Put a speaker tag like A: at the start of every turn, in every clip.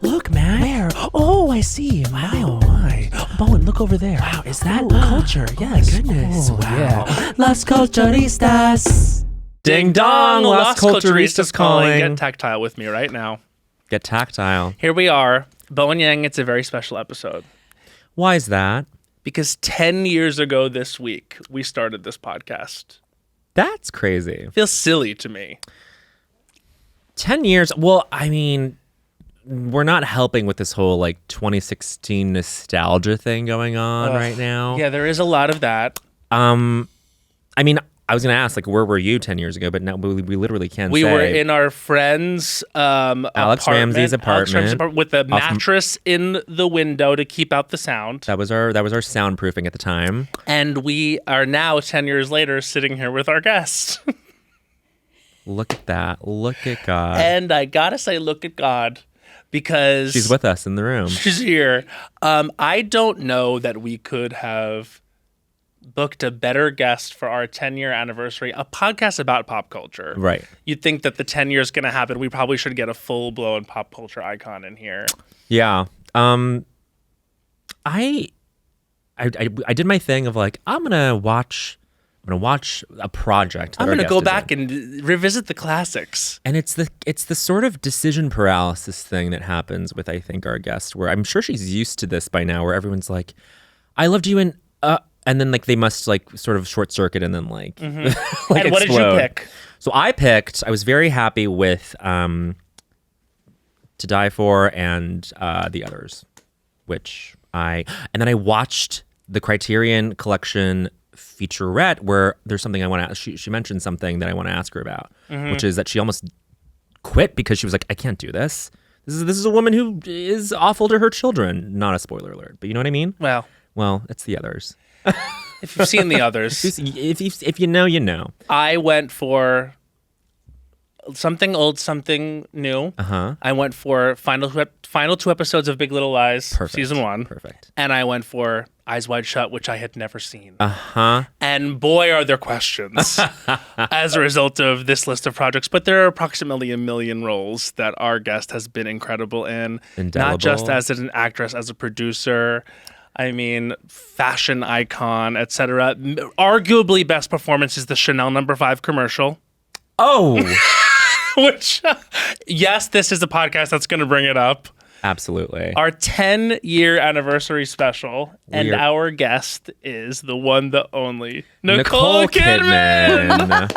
A: Look, man.
B: Where? Oh, I see.
A: Wow.
B: Oh, my. Bowen, look over there.
A: Wow, is that culture? Yes.
B: My goodness.
A: Oh,
B: Wow.
A: yeah.
B: Las Culturistas.
A: Ding dong, Las Culturistas calling.
C: Get tactile with me right now.
A: Get tactile.
C: Here we are. Bowen Yang, it's a very special episode.
A: Why is that?
C: Because 10 years ago this week, we started this podcast.
A: That's crazy.
C: It feels silly to me.
A: 10 years. Well, I mean, we're not helping with this whole like 2016 nostalgia thing going on right now.
C: Yeah, there is a lot of that.
A: I mean, I was going to ask, like, where were you 10 years ago? But now we literally can't
C: We
A: say.
C: were in our friend's
A: Alex Ramsey's apartment
C: with a mattress in the window to keep out the sound.
A: That was our soundproofing at the time.
C: And we are now 10 years later sitting here with our guest.
A: Look at that. Look at God.
C: And I gotta say, look at God, because
A: She's with us in the room.
C: she's here. I don't know that we could have booked a better guest for our 10-year anniversary, a podcast about pop culture.
A: Right.
C: You'd think that the 10 years going to happen, we probably should get a full-blown pop culture icon in here.
A: Yeah. I did my thing of like, I'm gonna watch a project.
C: I'm going to go back and revisit the classics.
A: And it's the sort of decision paralysis thing that happens with, I think, our guest, where I'm sure she's used to this by now, where everyone's like, I loved you and then like they must like sort of short circuit and then like, like
C: And what did
A: explode.
C: you pick?
A: So I was very happy with To Die For and the others, and then I watched the Criterion Collection featurette where there's something I want to ask. She mentioned something that I want to ask her about, which is that she almost quit because she was like, I can't do this. This is a woman who is awful to her children. Not a spoiler alert, but you know what I mean?
C: Well,
A: It's the others.
C: if you've seen the others.
A: If you know, you know.
C: I went for something old, something new.
A: Uh-huh.
C: I went for final two episodes of Big Little Lies,
A: Perfect.
C: season 1.
A: Perfect.
C: And I went for Eyes Wide Shut, which I had never seen.
A: Uh-huh.
C: And boy, are there questions as a result of this list of projects. But there are approximately 1 million roles that our guest has been incredible in.
A: Indelible.
C: Not just as an actress, as a producer. I mean, fashion icon, etc. Arguably best performance is the Chanel No. 5 commercial.
A: Oh,
C: Which, yes, this is a podcast that's going to bring it up.
A: absolutely.
C: Our 10-year anniversary special, and our guest is the one, the only, Nicole Kidman.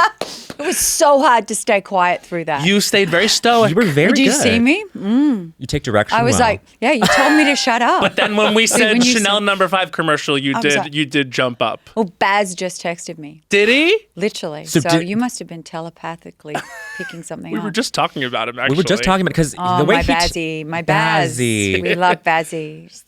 D: It was so hard to stay quiet through that.
C: You stayed very stoic.
A: You were very good.
D: Did you see me?
A: You take direction
D: I was
A: well.
D: like, yeah, you told me to shut up.
C: But then when we said
D: when you
C: Chanel No. 5 commercial, you
D: was like-
C: did jump up.
D: Well, Baz just texted me,
C: Did he?
D: literally.
A: So
D: So,
A: did-
D: you must have been telepathically picking something
C: We
D: up.
C: were just talking about him, actually.
A: We were just talking about because
D: Oh,
A: the way
D: my Bazzy, my Baz.
A: Bazzy.
D: We love Bazzy.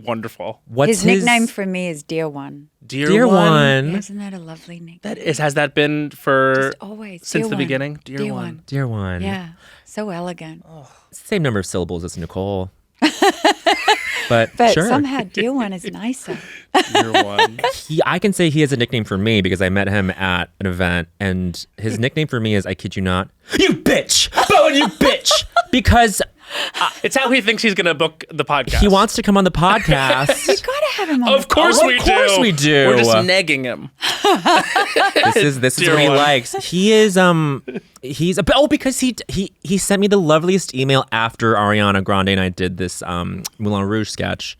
C: Wonderful.
A: What's
D: His nickname for me is Dear One.
C: Dear one.
D: Isn't that a lovely nickname?
C: Has that been for
D: Just always.
C: since
D: Dear
C: the
D: One.
C: beginning? Dear one.
A: Dear one.
D: Yeah, so elegant.
A: It's the same number of syllables as Nicole. But sure.
D: somehow Dear One is nicer.
C: Dear one.
A: I can say he has a nickname for me because I met him at an event, and his nickname for me is, I kid you not, you bitch! Bowen, you bitch! Because
C: It's how he thinks he's going to book the podcast.
A: he wants to come on the podcast.
D: You gotta have him on.
C: Of course we do.
A: Of course we do.
C: We're just negging him.
A: This is
C: Dear
A: what he
C: one.
A: likes. He is because he sent me the loveliest email after Ariana Grande and I did this Moulin Rouge sketch,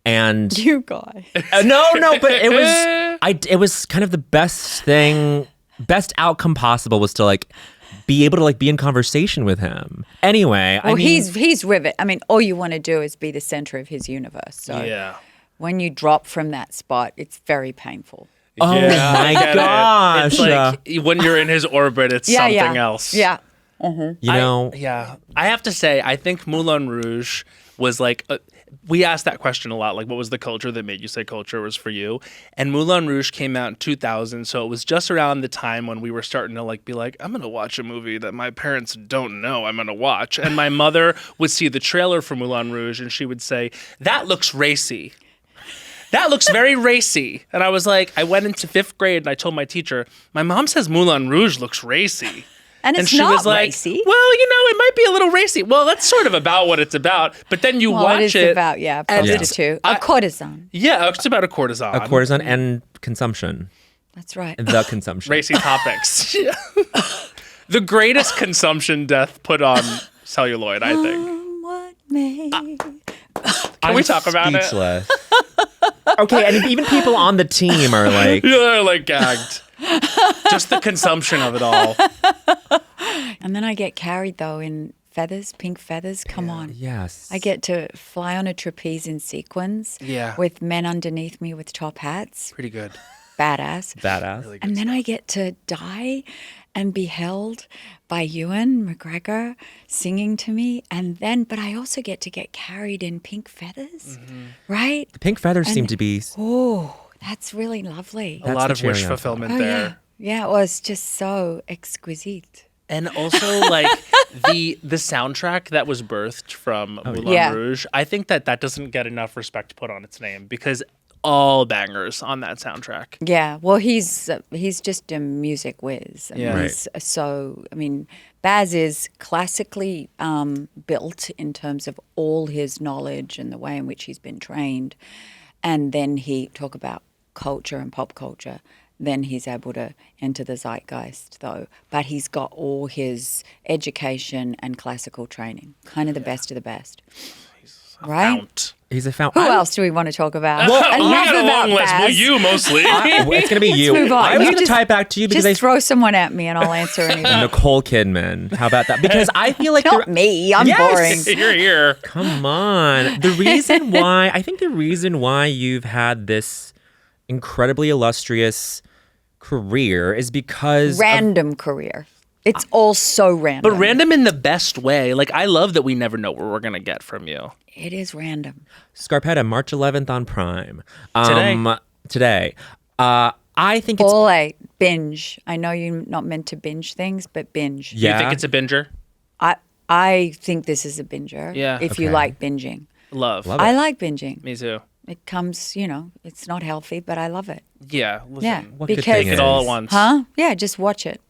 A: and
D: You guy.
A: no, but it was kind of the best outcome possible was to like be able to like be in conversation with him. Anyway,
D: Well,
A: I mean,
D: he's rivet. I mean, all you want to do is be the center of his universe. So
C: Yeah.
D: when you drop from that spot, it's very painful.
A: oh
C: Yeah, I
A: my
C: get it.
A: gosh,
C: It's like when you're in his orbit, it's something else.
D: Yeah.
A: you know,
C: I have to say, I think Moulin Rouge was like, we asked that question a lot, like what was the culture that made you say culture was for you? And Moulin Rouge came out in 2000, so it was just around the time when we were starting to like be like, I'm going to watch a movie that my parents don't know I'm going to watch. And my mother would see the trailer for Moulin Rouge and she would say, that looks racy. That looks very racy. And I was like, I went into 5th grade and I told my teacher, my mom says Moulin Rouge looks racy.
D: And it's
C: she
D: not
C: was like,
D: racy.
C: well, it might be a little racy. Well, that's sort of about what it's about. But then you watch
D: it is about,
C: and
D: prostitute. A courtesan.
C: Yeah, it's about a courtesan.
A: A courtesan and consumption.
D: That's right.
A: The consumption.
C: Racy topics. The greatest consumption death put on celluloid, I think.
D: What may...
C: Can we talk about
A: Speechless. Okay, and even people on the team are like...
C: Yeah, they're like gagged. Just the consumption of it all.
D: And then I get carried, though, in feathers, pink feathers. Come on.
A: Yes.
D: I get to fly on a trapeze in sequins with men underneath me with top hats.
C: Pretty good.
D: Badass.
A: Badass.
C: Really good
D: And then I get to die and be held by Ewan McGregor singing to me. But I also get to get carried in pink feathers, right?
A: The pink feathers seem to be...
D: Oh, that's really lovely.
C: A lot
A: the
C: of wish
A: cherry on top.
C: fulfillment there.
D: Yeah, it was just so exquisite.
C: And also, like, the soundtrack that was birthed from Moulin Rouge, I think that doesn't get enough respect put on its name because all bangers on that soundtrack.
D: Yeah, well, he's just a music whiz.
C: Yeah.
D: He's Baz is classically built in terms of all his knowledge and the way in which he's been trained. And then he talk about culture and pop culture. Then he's able to enter the zeitgeist, though. But he's got all his education and classical training, kind of the best of the best. Right?
C: Fount.
A: He's a fount.
D: Who else do we want to talk about?
C: We
D: Enough
C: got a
D: about
C: long list. Well,
D: Baz.
C: you mostly.
A: It's going to be you.
D: move on.
A: I was
D: You
A: going to
D: just-
A: tie it back to you because
D: Just throw someone at me and I'll answer anything.
A: Nicole Kidman. How about that? Because I feel like
D: Not me. I'm
A: Yes!
D: boring.
C: You're here.
A: Come on. The reason why you've had this incredibly illustrious career is because
D: Random career. It's all so random.
C: But random in the best way. Like, I love that we never know what we're going to get from you.
D: It is random.
A: Scarpetta, March 11th on Prime.
C: Today.
A: I think it's...
D: All right, binge. I know you're not meant to binge things, but binge.
C: Do you
A: Yeah.
C: think it's a binger?
D: I think this is a binger.
C: Yeah.
D: If you
A: Okay.
D: like binging.
C: Love.
A: Love
D: I like binging.
C: Me too.
D: It comes, it's not healthy, but I love it.
C: Yeah. Listen.
D: Yeah.
A: What good
D: because
A: thing
C: Take it
A: is-
C: all at once.
D: Huh? Yeah, just watch it.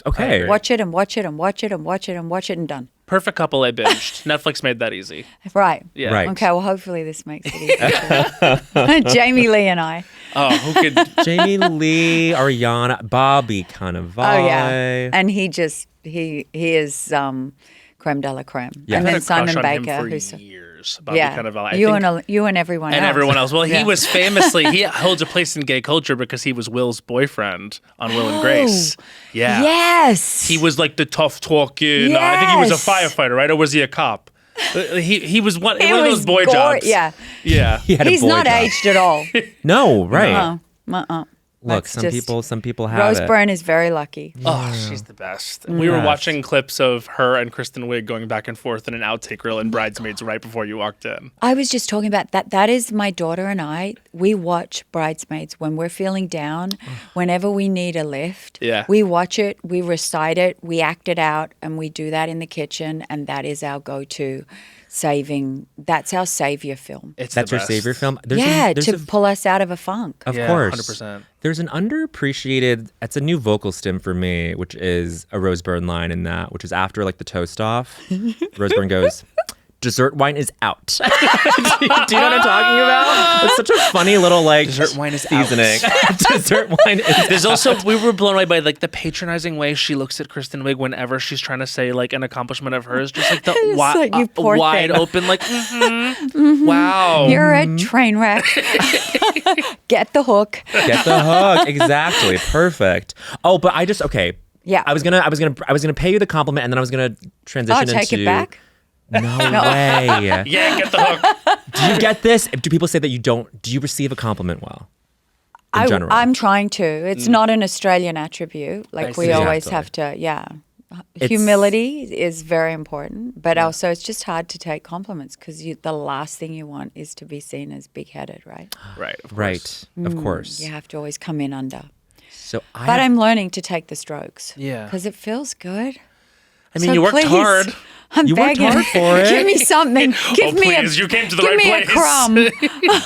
A: Okay.
D: Watch it and watch it and watch it and watch it and watch it and done.
C: Perfect couple I binged. Netflix made that easy.
D: Right.
C: Yeah.
A: Right.
D: Okay, well, hopefully this makes it easier. Jamie Lee and I.
C: Oh, who could...
A: Jamie Lee, Ariana, Bobby Cannavale.
D: Oh, yeah. And he is creme de la creme.
A: Yeah.
D: And
C: I
D: then
C: had a crush
D: Simon
C: on
D: Baker.
C: him for
D: who's
C: years. Bobby Cannavale.
D: You and everyone else.
C: And everyone else. Well, he
D: Yeah.
C: was famously, he holds a place in gay culture because he was Will's boyfriend on Will and Grace. Yeah.
D: Yes.
C: He was like the tough talking. I think he was a
D: Yes.
C: firefighter, right? Or was he a cop? He was one of
D: He
C: those
D: was
C: boy jobs.
D: Yeah.
C: Yeah.
A: He had a
D: He's
A: boy
D: not
A: job.
D: aged at all.
A: No, right. Look,
D: That's
A: some
D: just-
A: people have
D: Rose
A: it.
D: Byrne is very lucky.
C: Oh, she's the best. We were
A: Yes.
C: watching clips of her and Kristen Wiig going back and forth in an outtake reel in Bridesmaids right before you walked in.
D: I was just talking about that. That is my daughter and I. We watch Bridesmaids when we're feeling down, whenever we need a lift.
C: Yeah.
D: We watch it, we recite it, we act it out, and we do that in the kitchen, and that is our go-to that's our savior film.
C: It's
A: That's
C: the
A: your
C: best.
A: savior film?
D: To pull us out of a funk.
A: Of
C: Yeah,
A: course.
C: 100%.
A: There's an underappreciated, it's a new vocal stim for me, which is a Rose Byrne line in that, which is after like the toast off. Rose Byrne goes, dessert wine is out. do you know what I'm talking about? It's such a funny little like
C: Dessert wine is out.
A: seasoning. Dessert wine is
C: There's also, we were blown away by like the patronizing way she looks at Kristen Wiig whenever she's trying to say like an accomplishment of hers, just like the
D: like, you poor
C: wide
D: thing.
C: open, like, wow.
D: You're a train wreck. Get the hook.
A: Get the hook. Exactly. Perfect. Oh, but okay.
D: Yeah.
A: I was gonna pay you the compliment and then I was gonna transition into
D: Take it back.
A: No way.
C: Yeah, get the hook.
A: Do you get this? Do people say that you don't? Do you receive a compliment well? In general.
D: I'm trying to. It's not an Australian attribute. Like
C: I
D: we
C: see.
D: always
A: Exactly.
D: have to, yeah. Humility is very important, but also it's just hard to take compliments because the last thing you want is to be seen as big-headed, right?
C: Right, of course.
A: Right. Of course.
D: You have to always come in under.
A: So
D: But I'm learning to take the strokes.
C: Yeah.
D: Because it feels good.
C: I mean,
D: So
C: you worked
D: please,
C: hard.
D: I'm
A: You worked
D: begging.
A: hard for it.
D: Give me something. Give me
C: please, you came to the
D: give
C: right
D: me
C: place.
D: a crumb.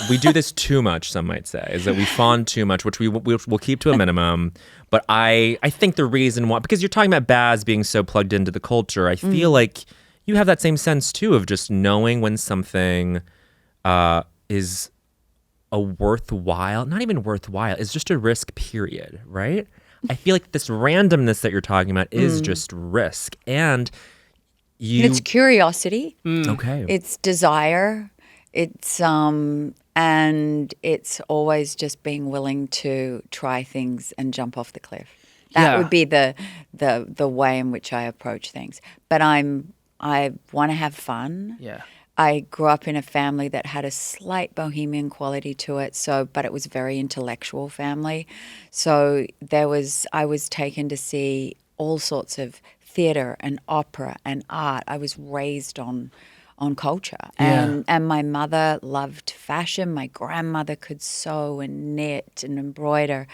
A: We do this too much, some might say, is that we fawn too much, which we'll keep to a minimum. But I think the reason why, because you're talking about Baz being so plugged into the culture, I feel like you have that same sense too of just knowing when something is a worthwhile, not even worthwhile, it's just a risk, period, right? I feel like this randomness that you're talking about is just risk. And
D: It's curiosity.
A: okay.
D: It's desire. It's and it's always just being willing to try things and jump off the cliff. That
C: Yeah.
D: would be the way in which I approach things. But I want to have fun.
C: Yeah.
D: I grew up in a family that had a slight bohemian quality to it, but it was a very intellectual family. So I was taken to see all sorts of theater and opera and art. I was raised on culture. And my mother loved fashion. My grandmother could sew and knit and embroider.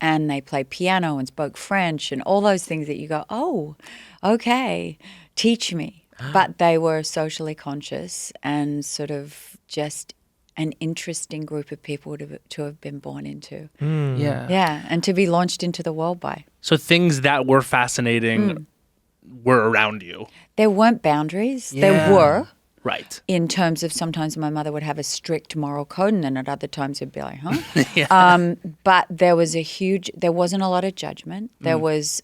D: And they played piano and spoke French and all those things that you go, oh, okay, teach me. But they were socially conscious and sort of just an interesting group of people to have been born into.
C: Yeah.
D: Yeah, and to be launched into the world by.
C: So things that were fascinating were around you.
D: There weren't boundaries.
C: Yeah.
D: There were.
C: Right.
D: In terms of sometimes my mother would have a strict moral code, and then at other times it'd be like, huh? But there wasn't a lot of judgment. There was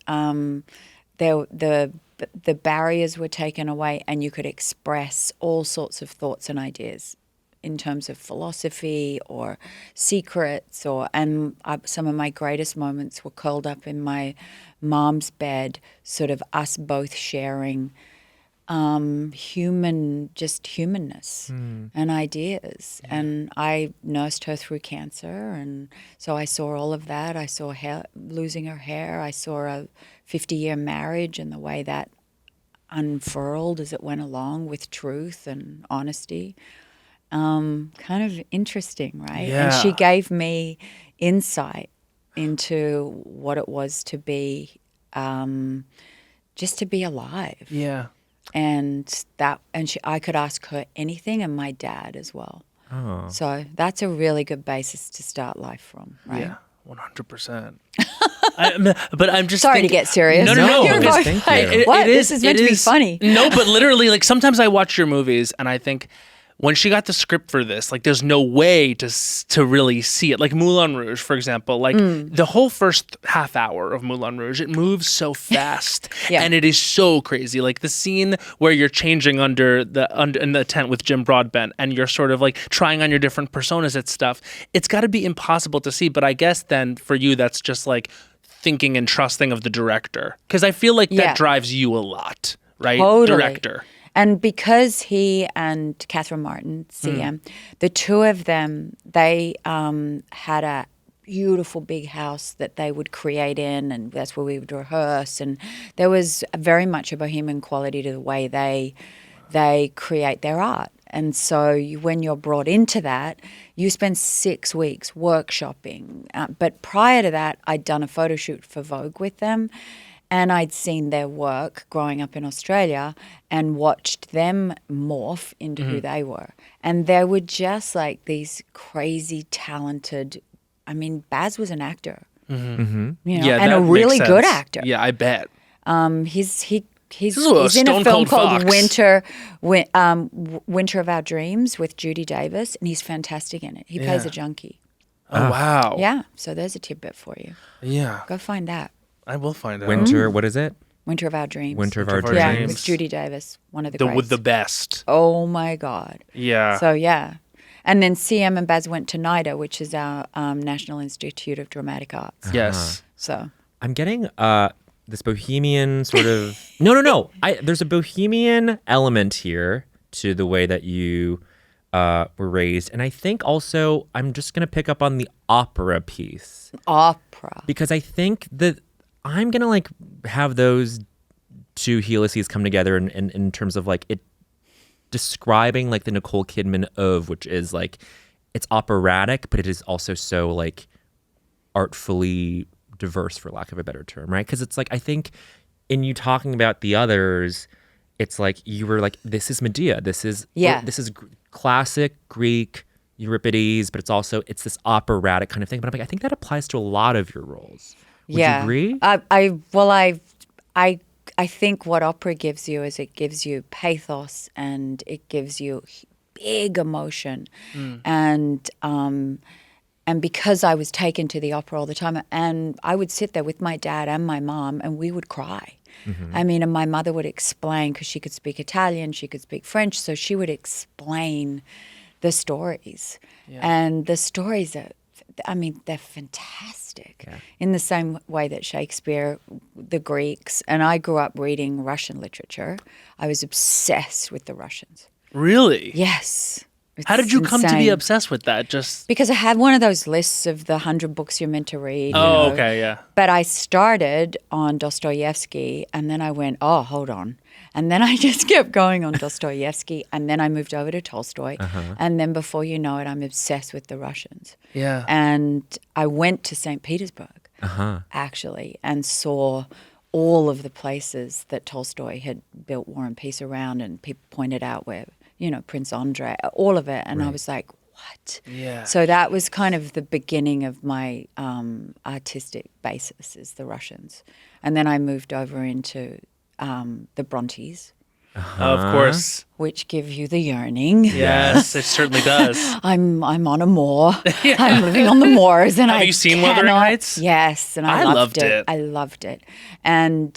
D: the barriers were taken away, and you could express all sorts of thoughts and ideas in terms of philosophy or secrets, some of my greatest moments were curled up in my mom's bed, sort of us both sharing humanness and ideas. And I nursed her through cancer, and so I saw all of that. I saw losing her hair. I saw a 50-year marriage and the way that unfurled as it went along with truth and honesty. Kind of interesting, right?
C: Yeah.
D: And she gave me insight into what it was to be, just to be alive.
C: Yeah.
D: And I could ask her anything, and my dad as well.
A: Oh.
D: So that's a really good basis to start life from, right?
C: Yeah. 100%. But I'm just
D: Sorry to
C: thinking-
D: get serious.
C: No, no, no.
D: You're
C: because-
D: going,
A: thank you.
D: what?
C: It is-
D: This is meant
C: it
D: to be
C: is-
D: funny.
C: No, but literally, like sometimes I watch your movies and I think when she got the script for this, like there's no way to really see it. Like Moulin Rouge, for example, like the whole first half hour of Moulin Rouge, it moves so fast
D: Yeah.
C: and it is so crazy. Like the scene where you're changing in the tent with Jim Broadbent and you're sort of like trying on your different personas and stuff. It's got to be impossible to see. But I guess then for you, that's just like thinking and trusting of the director, because I feel like
D: Yeah.
C: that drives you a lot, right?
D: Totally.
C: Director.
D: And because he and Catherine Martin, CM, the two of them, they had a beautiful big house that they would create in, and that's where we would rehearse. And there was very much a bohemian quality to the way they create their art. And so when you're brought into that, you spend 6 weeks workshopping. But prior to that, I'd done a photo shoot for Vogue with them. And I'd seen their work growing up in Australia and watched them morph into who they were. And they were just like these crazy talented, I mean, Baz was an actor, you know, and
C: that
D: a really
C: makes
D: good
C: sense.
D: actor.
C: Yeah, I bet.
D: He's
C: is a
D: in a
C: Stone
D: film
C: Cold
D: called
C: Fox.
D: Winter of Our Dreams with Judy Davis, and he's fantastic in it. He plays
C: Yeah.
D: a junkie.
C: Oh, wow.
D: Yeah, so there's a tidbit for you.
C: Yeah.
D: Go find that.
C: I will find out.
A: Winter, what is it?
D: Winter of Our Dreams.
A: Winter of Our
C: of Our
D: Yeah,
A: Dreams.
D: with Judy Davis, one of the
C: With
D: greats.
C: the best.
D: Oh my God.
C: Yeah.
D: So yeah. And then CM and Baz went to NIDA, which is our National Institute of Dramatic Arts.
C: Yes.
D: So
A: I'm getting this bohemian sort of no. There's a bohemian element here to the way that you were raised, and I think also I'm just gonna pick up on the opera piece
D: opera.
A: because I think that I'm gonna like have those two helices come together in terms of like it describing like the Nicole Kidman of, which is like it's operatic, but it is also so like artfully diverse, for lack of a better term, right? Because it's like I think in you talking about the others, it's like you were like, this is Medea. This is classic Greek Euripides, but it's this operatic kind of thing. But I'm like, I think that applies to a lot of your roles. Would you agree?
D: I think what opera gives you is it gives you pathos and it gives you big emotion, and because I was taken to the opera all the time, and I would sit there with my dad and my mom, and we would cry. I mean, and my mother would explain, because she could speak Italian, she could speak French, so she would explain the stories. And the stories are, I mean, they're fantastic in the same way that Shakespeare, the Greeks, and I grew up reading Russian literature. I was obsessed with the Russians.
C: Really?
D: Yes.
C: How did you come to be
D: insane.
C: obsessed with that? Just
D: Because I had one of those lists of the 100 books you're meant to read.
C: okay, yeah.
D: But I started on Dostoevsky, and then I went, oh, hold on. And then I just kept going on Dostoevsky, and then I moved over to Tolstoy. And then before you know it, I'm obsessed with the Russians.
C: Yeah.
D: And I went to St. Petersburg, actually, and saw all of the places that Tolstoy had built War and Peace around, and people pointed out where, Prince Andrei, all of it. And I was like, what?
C: Yeah.
D: So that was kind of the beginning of my artistic basis, is the Russians. And then I moved over into the Brontes,
C: Of course.
D: which give you the yearning.
C: Yes, it certainly does.
D: I'm on a moor. I'm living on the moors, and
C: Have you seen Wuthering Heights?
D: Yes, and I loved it. I loved it. And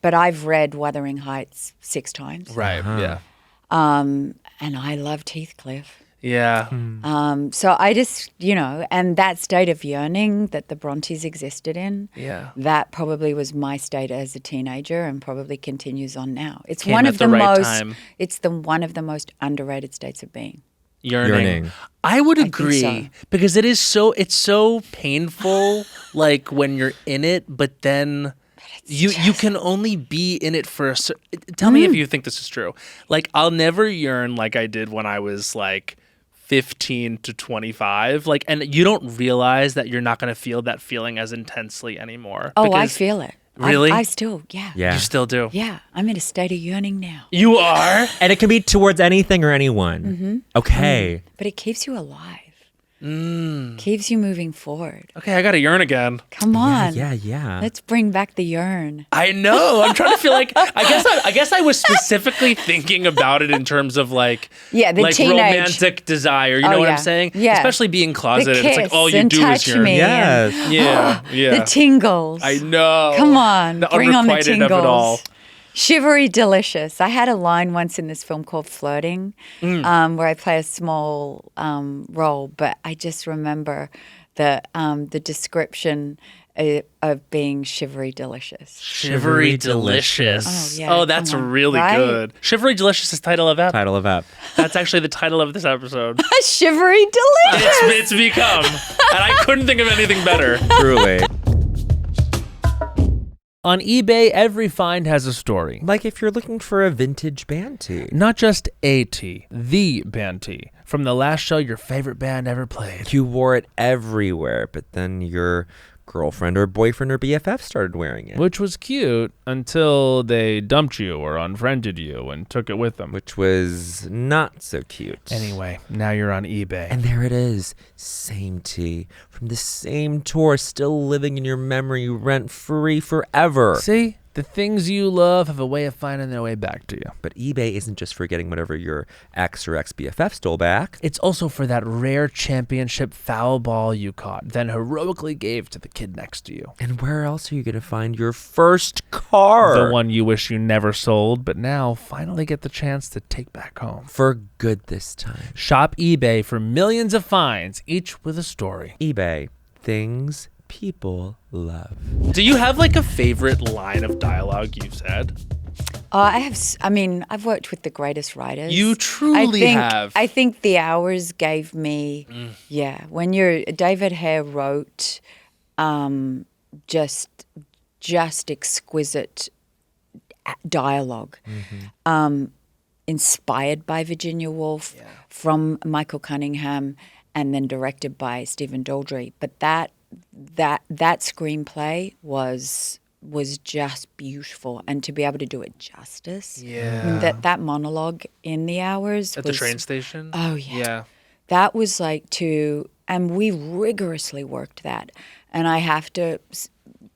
D: but I've read Wuthering Heights 6 times.
C: Right. Yeah.
D: And I loved Heathcliff.
C: Yeah.
D: So I just, and that state of yearning that the Brontes existed in, that probably was my state as a teenager, and probably continues on now. It's
C: Came
D: one
C: at
D: of
C: the
D: the
C: right
D: most.
C: time.
D: It's one of the most underrated states of being.
C: Yearning. I would agree
D: so.
C: because it's so painful like when you're in it, but then you can only be in it for tell me if you think this is true. Like, I'll never yearn like I did when I was like 15 to 25, like, and you don't realize that you're not going to feel that feeling as intensely anymore.
D: Oh, I
C: because-
D: feel it.
C: Really?
D: I still, yeah.
A: Yeah.
C: You still do.
D: Yeah, I'm in a state of yearning now.
C: You are.
A: And it can be towards anything or anyone. Okay.
D: But it keeps you alive. Keeps you moving forward.
C: Okay, I got to yearn again.
D: Come on.
A: Yeah.
D: Let's bring back the yearn.
C: I know. I'm trying to feel like I guess I was specifically thinking about it in terms of like
D: Yeah, the
C: like
D: teenage.
C: romantic desire. You know what
D: yeah.
C: I'm saying?
D: Yeah.
C: Especially being closeted.
D: The
C: It's like all
D: kiss
C: you
D: and
C: do
D: touch
C: is yearn.
D: me.
A: Yes.
C: Yeah.
D: The tingles.
C: I know.
D: Come on,
C: The
D: bring on the
C: unrequited of it all.
D: tingles. Shivery delicious. I had a line once in this film called Flirting, where I play a small role, but I just remember the description of being shivery delicious.
C: Shivery delicious.
D: Oh, yeah,
C: Oh, that's
D: come on.
C: really
D: Right?
C: good. Shivery delicious is title of app.
A: Title of app.
C: That's actually the title of this episode.
D: Shivery delicious.
C: It's become, and I couldn't think of anything better.
A: Truly.
E: On eBay, every find has a story.
A: Like if you're looking for a vintage band tee.
E: Not just a tee, the band tee. From the last show your favorite band ever played.
A: You wore it everywhere, but then your girlfriend or boyfriend or BFF started wearing it.
E: Which was cute until they dumped you or unfriended you and took it with them.
A: Which was not so cute.
E: Anyway, now you're on eBay.
A: And there it is. Same tee. From the same tour, still living in your memory, rent-free forever.
E: See? The things you love have a way of finding their way back to you.
A: But eBay isn't just for getting whatever your ex or ex-BFF stole back.
E: It's also for that rare championship foul ball you caught, then heroically gave to the kid next to you.
A: And where else are you going to find your first car?
E: The one you wish you never sold, but now finally get the chance to take back home.
A: For good this time.
E: Shop eBay for millions of finds, each with a story.
A: eBay. Things people love.
C: Do you have like a favorite line of dialogue you've said?
D: I've worked with the greatest writers.
C: You truly have.
D: I think The Hours gave me, when David Hare wrote just exquisite dialogue, inspired by Virginia Woolf, from Michael Cunningham, and then directed by Stephen Daldry. But that screenplay was was just beautiful, and to be able to do it justice.
C: Yeah.
D: I mean, that monologue in the hours
C: At
D: was,
C: the train station?
D: Oh yeah.
C: Yeah.
D: That was like and we rigorously worked that, and I have to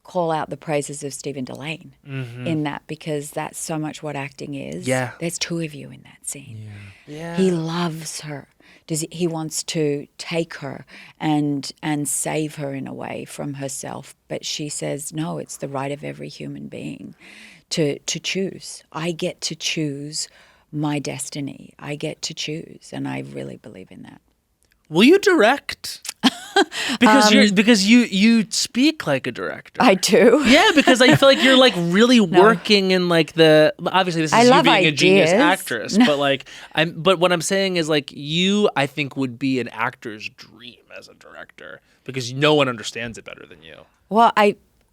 D: call out the praises of Stephen Delane in that, because that's so much what acting is.
C: Yeah.
D: There's two of you in that scene.
C: Yeah.
D: He loves her. He wants to take her and save her in a way from herself, but she says no. It's the right of every human being to choose. I get to choose my destiny. I get to choose, and I really believe in that.
C: Will you direct? Because you speak like a director.
D: I do.
C: Yeah, because I feel like you're like really working in like obviously this is
D: I
C: you
D: love
C: being a genius
D: ideas.
C: actress, but like but what I'm saying is like you I think would be an actor's dream as a director, because no one understands it better than you.
D: Well,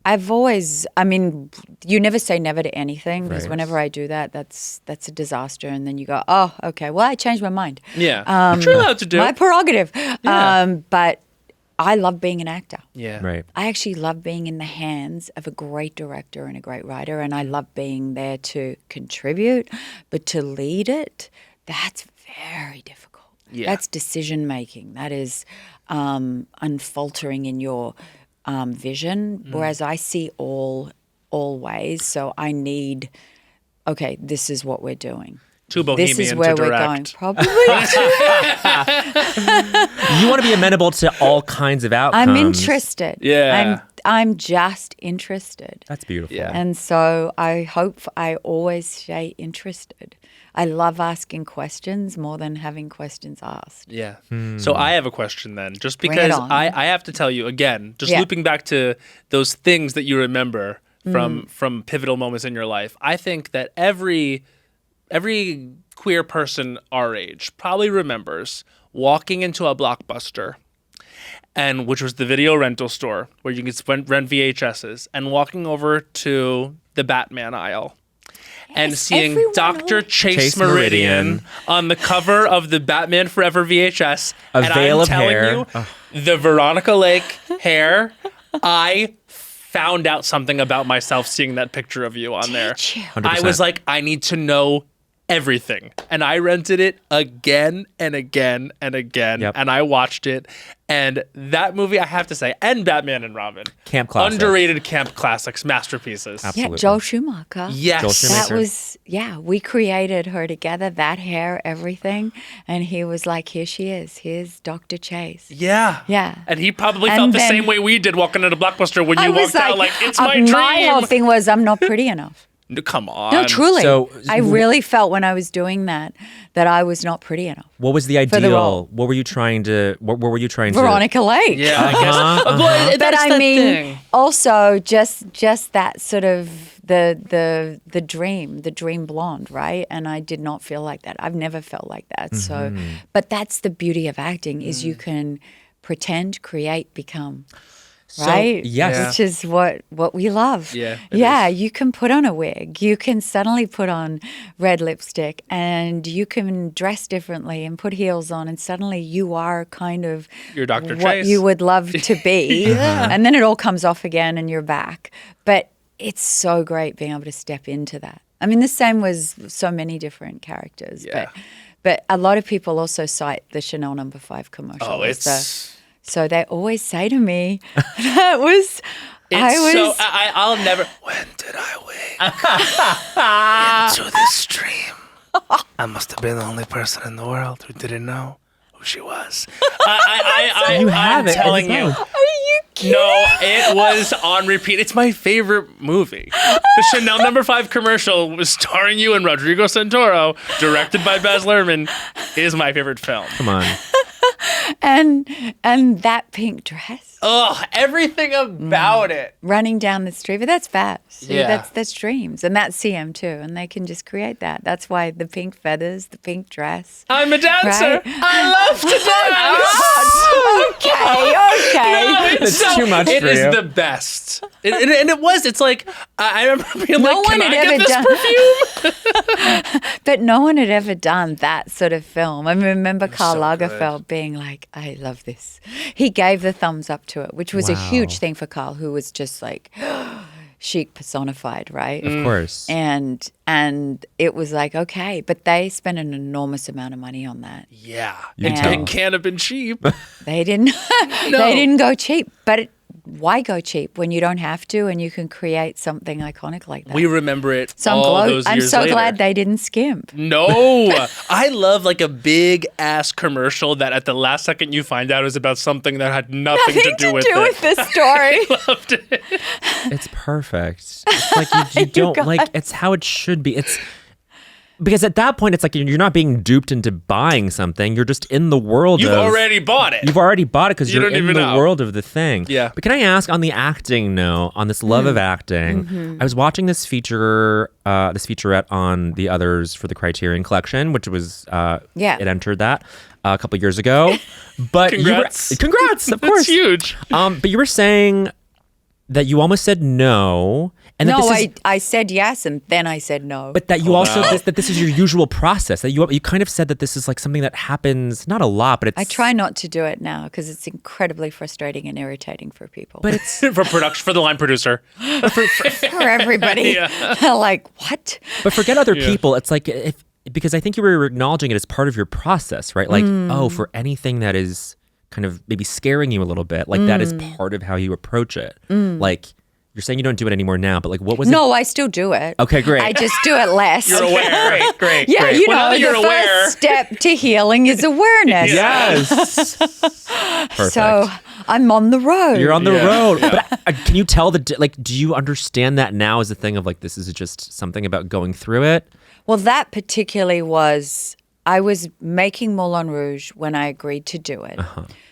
D: I've always, I mean, you never say never to anything, because whenever I do that, that's a disaster. And then you go, oh, okay, well, I changed my mind.
C: Yeah, which you're allowed to do.
D: My prerogative.
C: Yeah.
D: But I love being an actor.
C: Yeah.
A: Right.
D: I actually love being in the hands of a great director and a great writer, and I love being there to contribute, but to lead it, that's very difficult.
C: Yeah.
D: That's decision making. That is unfaltering in your vision, whereas I see all ways. So I need, okay, this is what we're doing.
C: Too bohemian
D: This is where
C: to
D: we're
C: direct.
D: going. Probably.
A: You want to be amenable to all kinds of outcomes.
D: I'm interested.
C: Yeah.
D: I'm just interested.
A: That's beautiful.
C: Yeah.
D: And so I hope I always stay interested. I love asking questions more than having questions asked.
C: Yeah. So I have a question then, just
D: Bring it
C: because
D: on.
C: I have to tell you again, just
D: Yeah.
C: looping back to those things that you remember from pivotal moments in your life. I think that every queer person our age probably remembers walking into a Blockbuster, and which was the video rental store where you could rent VHSs, and walking over to the Batman aisle. And seeing
D: everyone
C: Dr.
D: always-
C: Chase Meridian
A: Meridian
C: on the cover of the Batman Forever VHS.
A: A
C: and
A: veil
C: I'm
A: of
C: telling
A: hair.
C: you, the Veronica Lake hair, I found out something about myself seeing that picture of you on there.
D: Did you?
A: 100%.
C: I was like, I need to know everything. And I rented it again and again and again.
A: Yep.
C: And I watched it. And that movie, I have to say, and Batman and Robin.
A: Camp classics.
C: Underrated camp classics, masterpieces.
A: Absolutely.
D: Yeah, Joel Schumacher.
C: Yes.
A: Joel
D: That
A: Schumacher.
D: was, we created her together, that hair, everything. And he was like, here she is. Here's Dr. Chase.
C: Yeah.
D: Yeah.
C: And he probably
D: And
C: felt the
D: then-
C: same way we did walking into Blockbuster when
D: I
C: you
D: was
C: walked out like, it's my dream.
D: My whole thing was, I'm not pretty enough.
C: No, come on.
D: No, truly.
A: So-
D: I really felt when I was doing that I was not pretty enough.
A: What was the
D: For the
A: ideal?
D: role.
A: What were you trying to? What were you trying to?
D: Veronica Lake.
C: Yeah, I guess. But
D: But
C: that's
D: I
C: the
D: mean,
C: thing.
D: also just that sort of the dream blonde, right? And I did not feel like that. I've never felt like that. So, but that's the beauty of acting is you can pretend, create, become. Right?
A: yes.
D: Which is what we love.
C: Yeah, it
D: Yeah,
C: is.
D: you can put on a wig. You can suddenly put on red lipstick and you can dress differently and put heels on and suddenly you are kind of
C: You're Dr.
D: what
C: Chase.
D: you would love to be. And then it all comes off again and you're back. But it's so great being able to step into that. I mean, the same was so many different characters.
C: Yeah.
D: But a lot of people also cite the Chanel No. 5 commercial.
C: Oh,
D: as
C: it's...
D: so they always say to me, that was,
C: I'll never. When did I wake into this dream? I must have been the only person in the world who didn't know who she was.
A: You have
C: I'm
A: it.
C: telling you.
D: are you kidding?
C: No, it was on repeat. It's my favorite movie. The Chanel No. 5 commercial was starring you and Rodrigo Santoro, directed by Baz Luhrmann, is my favorite film.
A: Come on.
D: And that pink dress
C: Oh, everything about it.
D: running down the street, but that's fast. See,
C: Yeah.
D: that's dreams, and that's CM too, and they can just create that. That's why the pink feathers, the pink dress.
C: I'm a dancer.
D: Right?
C: I love to dance.
D: Okay.
C: No, it's
A: That's
C: so,
A: too much
C: It
A: for
C: is
A: you.
C: the best. And it was. It's like, I remember being
D: No
C: like, can
D: one
C: I
D: had
C: get
D: ever
C: this
D: done-
C: perfume?
D: But no one had ever done that sort of film. I remember Karl
C: so
D: Lagerfeld being like, I love this. He gave the thumbs up to it, which was a huge thing for Karl, who was just like, chic personified, right?
A: Of course.
D: And it was like, okay, but they spent an enormous amount of money on that.
C: Yeah.
A: can
C: It
A: tell.
C: can't have been cheap.
D: They didn't they didn't go cheap, but why go cheap when you don't have to and you can create something iconic like that?
C: We remember it
D: so
C: all those
D: I'm
C: years
D: so
C: later.
D: glad they didn't skimp.
C: No, I love like a big ass commercial that at the last second you find out is about something that had nothing to do with it.
D: this story.
C: Loved it.
A: It's perfect. It's like you don't like. It's how it should be. It's because at that point, it's like you're not being duped into buying something. You're just in the world.
C: You've
A: of,
C: already bought it.
A: You've already bought it because
C: You
A: you're
C: don't
A: in
C: even
A: the
C: know.
A: world of the thing.
C: Yeah.
A: But can I ask on the acting note, on this love of acting? I was watching this featurette on the others for the Criterion Collection, which was it entered that a couple years ago. But
C: Congrats.
A: Congrats, of
C: That's
A: course.
C: huge.
A: But you were saying that you almost said no, and that
D: No,
A: this is,
D: I said yes and then I said no.
A: but that you also that this is your usual process. That you kind of said that this is like something that happens not a lot, but it's
D: I try not to do it now because it's incredibly frustrating and irritating for people.
A: But it's
C: for the line producer.
D: for everybody. They're like, what?
A: but forget other people. It's like because I think you were acknowledging it as part of your process, right? Like for anything that is kind of maybe scaring you a little bit, like that is part of how you approach it. Like you're saying you don't do it anymore now, but like what was it?
D: No, I still do it.
A: Okay, great.
D: I just do it less.
C: You're aware. Great.
D: Yeah,
C: great.
D: you
C: Well, now
D: know,
C: that you're
D: the
C: aware.
D: first step to healing is awareness.
A: Yes. Perfect.
D: So I'm on the road.
A: You're on the
C: Yeah.
A: road. But can you tell do you understand that now as a thing of like, this is just something about going through it?
D: Well, that particularly was, I was making Moulin Rouge when I agreed to do it.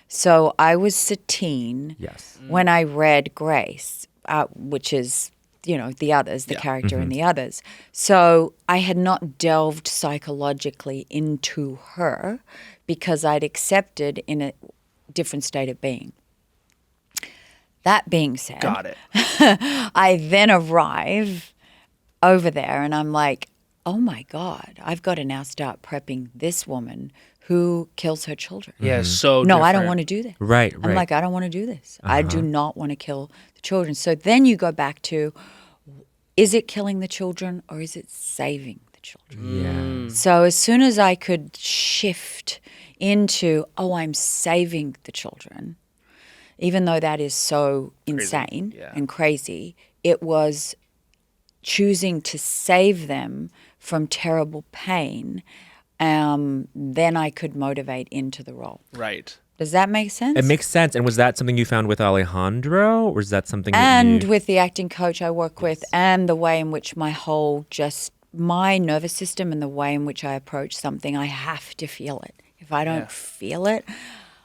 D: So I was 13
A: Yes.
D: when I read Grace, which is, the others, the character in the others. So I had not delved psychologically into her because I'd accepted in a different state of being. That being said,
C: Got it.
D: I then arrive over there and I'm like, oh my God, I've got to now start prepping this woman who kills her children.
C: Yeah, so
D: No, I don't
C: different.
D: want to do that.
A: Right,
D: I'm
A: right.
D: like, I don't want to do this. I do not want to kill the children. So then you go back to, is it killing the children or is it saving the children?
A: Yeah.
D: So as soon as I could shift into, I'm saving the children, even though that is so insane and crazy, it was choosing to save them from terrible pain. Then I could motivate into the role.
C: Right.
D: Does that make sense?
A: It makes sense. And was that something you found with Alejandro, or is that something that
D: And
A: you...
D: with the acting coach I work with, and the way in which my nervous system and the way in which I approach something, I have to feel it. If I don't feel it,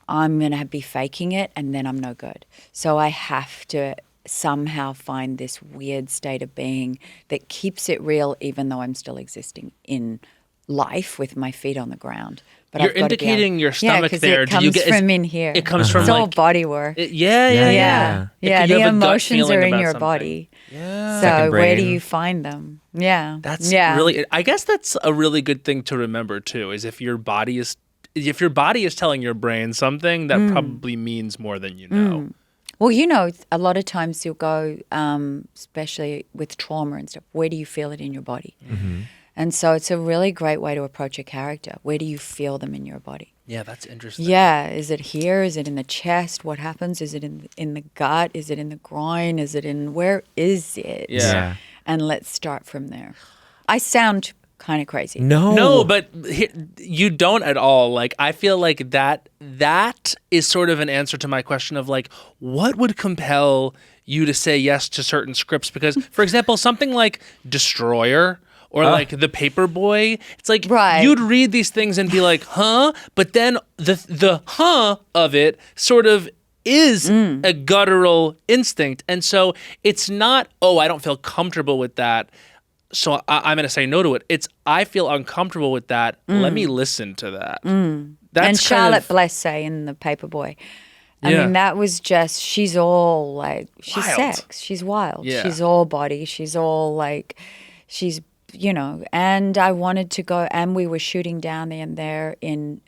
D: I'm going to be faking it, and then I'm no good. So I have to somehow find this weird state of being that keeps it real, even though I'm still existing in life with my feet on the ground. But
C: You're
D: I've got to be
C: indicating your stomach
D: 'cause
C: there.
D: It
C: Do
D: comes
C: you get-
D: from in here.
C: It comes from
D: it's all
C: like
D: body work.
C: yeah.
A: Yeah.
D: Yeah,
C: You
D: the
C: have a gut
D: emotions
C: feeling
D: are in
C: about
D: your
C: something.
D: body.
C: Yeah.
D: So
A: Second
D: where do
A: brain.
D: you find them? Yeah.
C: That's
D: yeah.
C: really. I guess that's a really good thing to remember too. Is if your body is telling your brain something, that probably means more than you know.
D: Well, a lot of times you'll go, especially with trauma and stuff, where do you feel it in your body? And so it's a really great way to approach a character. Where do you feel them in your body?
C: Yeah, that's interesting.
D: Yeah. Is it here? Is it in the chest? What happens? Is it in the gut? Is it in the groin? Is it where is it?
C: Yeah.
D: And let's start from there. I sound kind of crazy.
C: No, but you don't at all. Like, I feel like that is sort of an answer to my question of like, what would compel you to say yes to certain scripts? Because, for example, something like Destroyer or like The Paperboy, it's like you'd read these things and be like, huh? But then the huh of it sort of is a guttural instinct. And so it's not, I don't feel comfortable with that, so I'm going to say no to it. It's, I feel uncomfortable with that. Let me listen to that. That's
D: And
C: kind
D: Charlotte
C: of,
D: Blesse in The Paperboy. I
C: Yeah.
D: mean, that was just, she's all like, she's
C: Wild.
D: sex. She's wild.
C: Yeah.
D: She's all body. She's all like, she's, and I wanted to go, and we were shooting down there in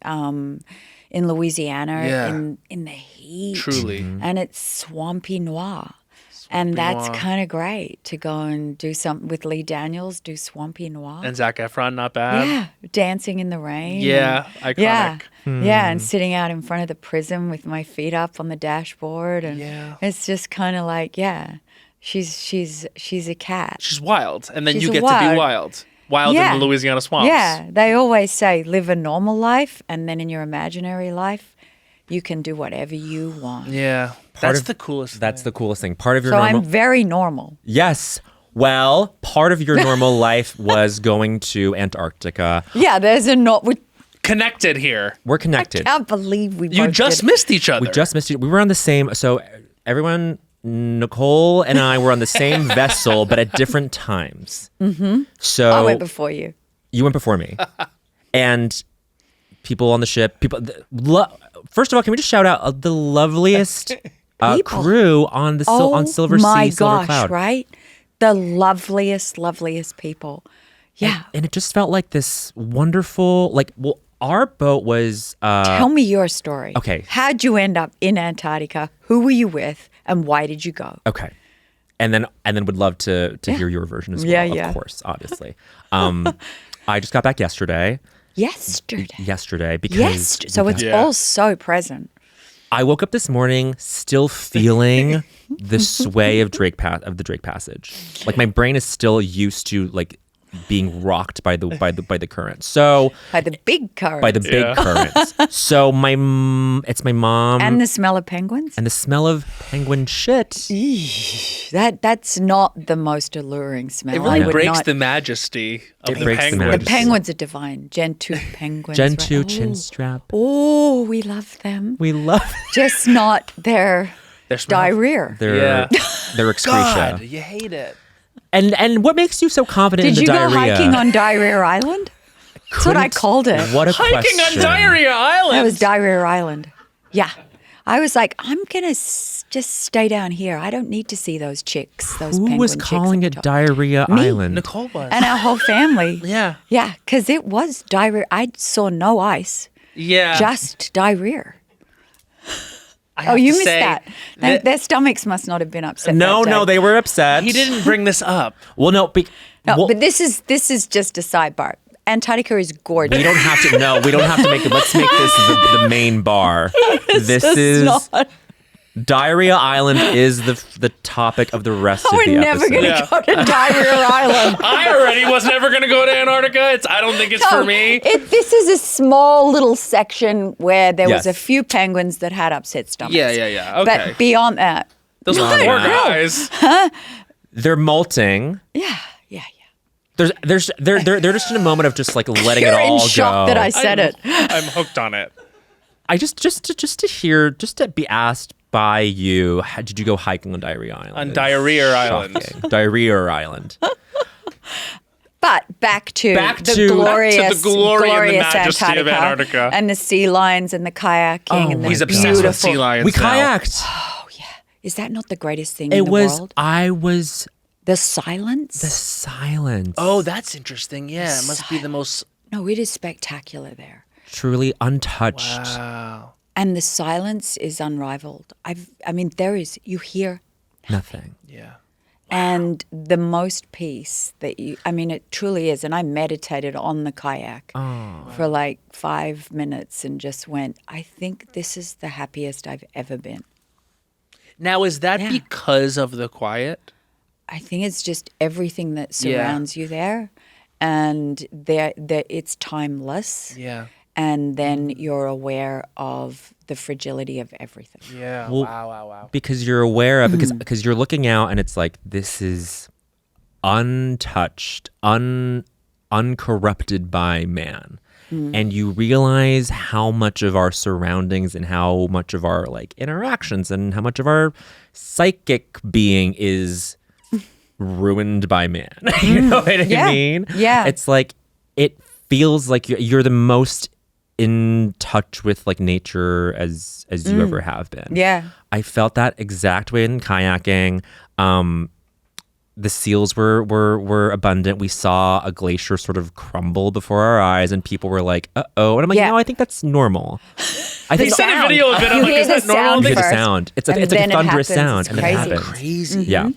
D: Louisiana
C: Yeah.
D: in the heat.
C: Truly.
D: And it's swampy noir. And that's
C: Noir.
D: kind of great to go and do something with Lee Daniels, do Swampy Noir.
C: And Zac Efron, not bad.
D: yeah, dancing in the rain.
C: Yeah,
D: and-
C: iconic.
D: Yeah, yeah, and sitting out in front of the prison with my feet up on the dashboard, and
C: Yeah.
D: it's just kind of like, yeah, she's a cat.
C: She's wild. And then
D: She's
C: you
D: a
C: get to
D: wild.
C: be wild. Wild
D: Yeah.
C: in the Louisiana swamps.
D: Yeah, they always say live a normal life, and then in your imaginary life, you can do whatever you want.
C: Yeah. That's the coolest
A: That's
C: thing.
A: the coolest thing. Part of your
D: So
A: normal.
D: I'm very normal.
A: Yes. Well, part of your normal life was going to Antarctica.
D: Yeah, there's a not. We
C: Connected here.
A: We're connected.
D: can't believe we.
C: You
D: both
C: just
D: did.
C: missed each other.
A: We just missed it. We were on the same. So everyone, Nicole and I were on the same vessel, but at different times. Mm-hmm. So
D: I went before you.
A: you went before me, and people on the ship. First of all, can we just shout out the loveliest
D: People.
A: crew on the on Silver
D: my
A: Sea, Silver
D: gosh,
A: Cloud?
D: right? The loveliest people. Yeah.
A: And it just felt like this wonderful, our boat was.
D: Tell me your story.
A: okay.
D: How'd you end up in Antarctica? Who were you with? And why did you go?
A: Okay. And then would love to hear your version as well.
D: Yeah, yeah.
A: Of course, obviously. I just got back yesterday.
D: Yesterday.
A: Because
D: Yes. So it's
C: Yeah.
D: all so present.
A: I woke up this morning still feeling the sway of the Drake Passage. Like my brain is still used to like being rocked by the current. So
D: By the big current.
A: by the big currents. So it's my mom
D: and the smell of penguins.
A: and the smell of penguin shit.
D: That's not the most alluring smell.
C: It
D: I
C: really
D: would
C: breaks
D: not-
C: the majesty of
A: It
C: the
A: breaks the
C: penguins.
D: The
A: majesty.
D: penguins are divine. Gentoo penguins.
A: Gen
D: right?
A: 2
D: Oh.
A: chin strap.
D: Oh, we love them.
A: We love
D: Just not their
C: Their smell.
D: diarrhea.
A: their
C: Yeah.
A: their excretia.
C: God, you hate it.
A: And what makes you so confident
D: Did
A: in
D: you
A: the
D: go
A: diarrhea?
D: hiking on Diarrhea Island? That's what I called it.
A: What a
C: Hiking
A: question.
C: on Diarrhea Island.
D: That was Diarrhea Island. Yeah. I was like, I'm going to just stay down here. I don't need to see those chicks, those
A: Who
D: penguin
A: was
D: chicks
A: calling
D: at
A: it
D: the top.
A: Diarrhea
D: Me.
A: Island?
C: Nicole was.
D: And our whole family.
C: Yeah.
D: Yeah, because it was diarrhea. I saw no ice,
C: Yeah.
D: just diarrhea.
C: I
D: Oh,
C: have
D: you
C: to
D: missed
C: say
D: that. Their stomachs must not have been upset.
A: No,
D: that day.
A: no, they were upset.
C: He didn't bring this up.
A: Well, no,
D: No,
A: well,
D: but this is just a sidebar. Antarctica is gorgeous.
A: we don't have to. No, we don't have to make it. Let's make this the main bar. This is
D: not.
A: Diarrhea Island is the topic of the rest of the
D: We're never
A: episode.
D: going to
C: Yeah.
D: go to Diarrhea Island.
C: I already was never going to go to Antarctica. I don't think it's for me.
D: This is a small little section where there was
A: Yes.
D: a few penguins that had upset stomachs.
C: Yeah. Okay.
D: But beyond that,
C: Those
A: No,
C: poor
A: no.
C: guys.
A: They're molting.
D: yeah.
A: They're just in a moment of just like letting
D: You're
A: it all
D: in shock
A: go.
D: that I said it.
C: I'm hooked on it.
A: I just to be asked by you, did you go hiking on Diarrhea Island?
C: On Diarrhea Island.
A: Shocking. Diarrhea Island.
D: But back to
A: Back
D: the
A: to-
D: glorious,
C: Back to the glory and the
D: glorious
C: majesty of Antarctica.
D: and the sea lions and the kayaking and the
C: He's
D: beautiful.
C: obsessed with sea lions
A: We
C: now.
A: kayaked.
D: Is that not the greatest thing in
A: It
D: the
A: was.
D: world?
A: I was
D: The silence?
A: the silence.
C: Oh, that's interesting. Yeah, it must be the most.
D: No, it is spectacular there.
A: Truly untouched.
C: Wow.
D: And the silence is unrivaled. You hear,
A: Nothing.
C: Yeah.
D: and the most peace it truly is. And I meditated on the kayak for like 5 minutes and just went, I think this is the happiest I've ever been.
C: Now, is that
D: Yeah.
C: because of the quiet?
D: I think it's just everything that surrounds you there, and it's timeless.
C: Yeah.
D: And then you're aware of the fragility of everything.
C: Yeah.
A: Well,
C: wow.
A: Because you're aware of because you're looking out and it's like this is untouched, uncorrupted by man. And you realize how much of our surroundings and how much of our like interactions and how much of our psychic being is ruined by man. You know what I
D: Yeah.
A: mean?
D: Yeah.
A: It's like it feels like you're the most in touch with like nature as you ever have been.
D: Yeah.
A: I felt that exact way in kayaking. The seals were abundant. We saw a glacier sort of crumble before our eyes, and people were like, "Uh-oh!" And I'm like,
D: Yeah.
A: "No, I think that's normal." I think
C: sent a video of it. I'm
D: You
C: like,
D: hear
C: is
D: the
C: that normal?
D: sound
A: you hear the
D: first,
A: sound. It's like
D: and
A: a
D: then it
A: thunderous
D: happens.
A: sound,
D: It's
A: and then it
D: crazy.
A: happens.
C: Crazy.
A: Yeah.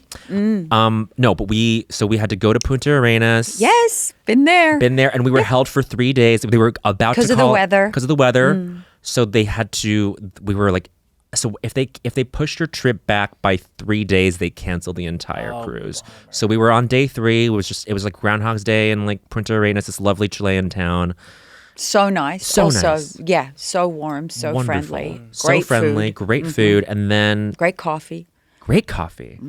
A: No, but we had to go to Punta Arenas.
D: Yes, been there.
A: Been there, and we were held for 3 days. They were about to
D: 'Cause of the
A: call
D: weather.
A: because of the weather. So they had to. We were like, so if they pushed your trip back by 3 days, they canceled the entire cruise. So we were on day 3. It was like Groundhog's Day in like Punta Arenas, this lovely Chilean town.
D: So nice.
A: So
D: also,
A: nice.
D: yeah, so warm, so
A: Wonderful.
D: friendly.
A: So
D: Great
A: friendly,
D: food.
A: great food, and then
D: Great coffee.
A: great coffee.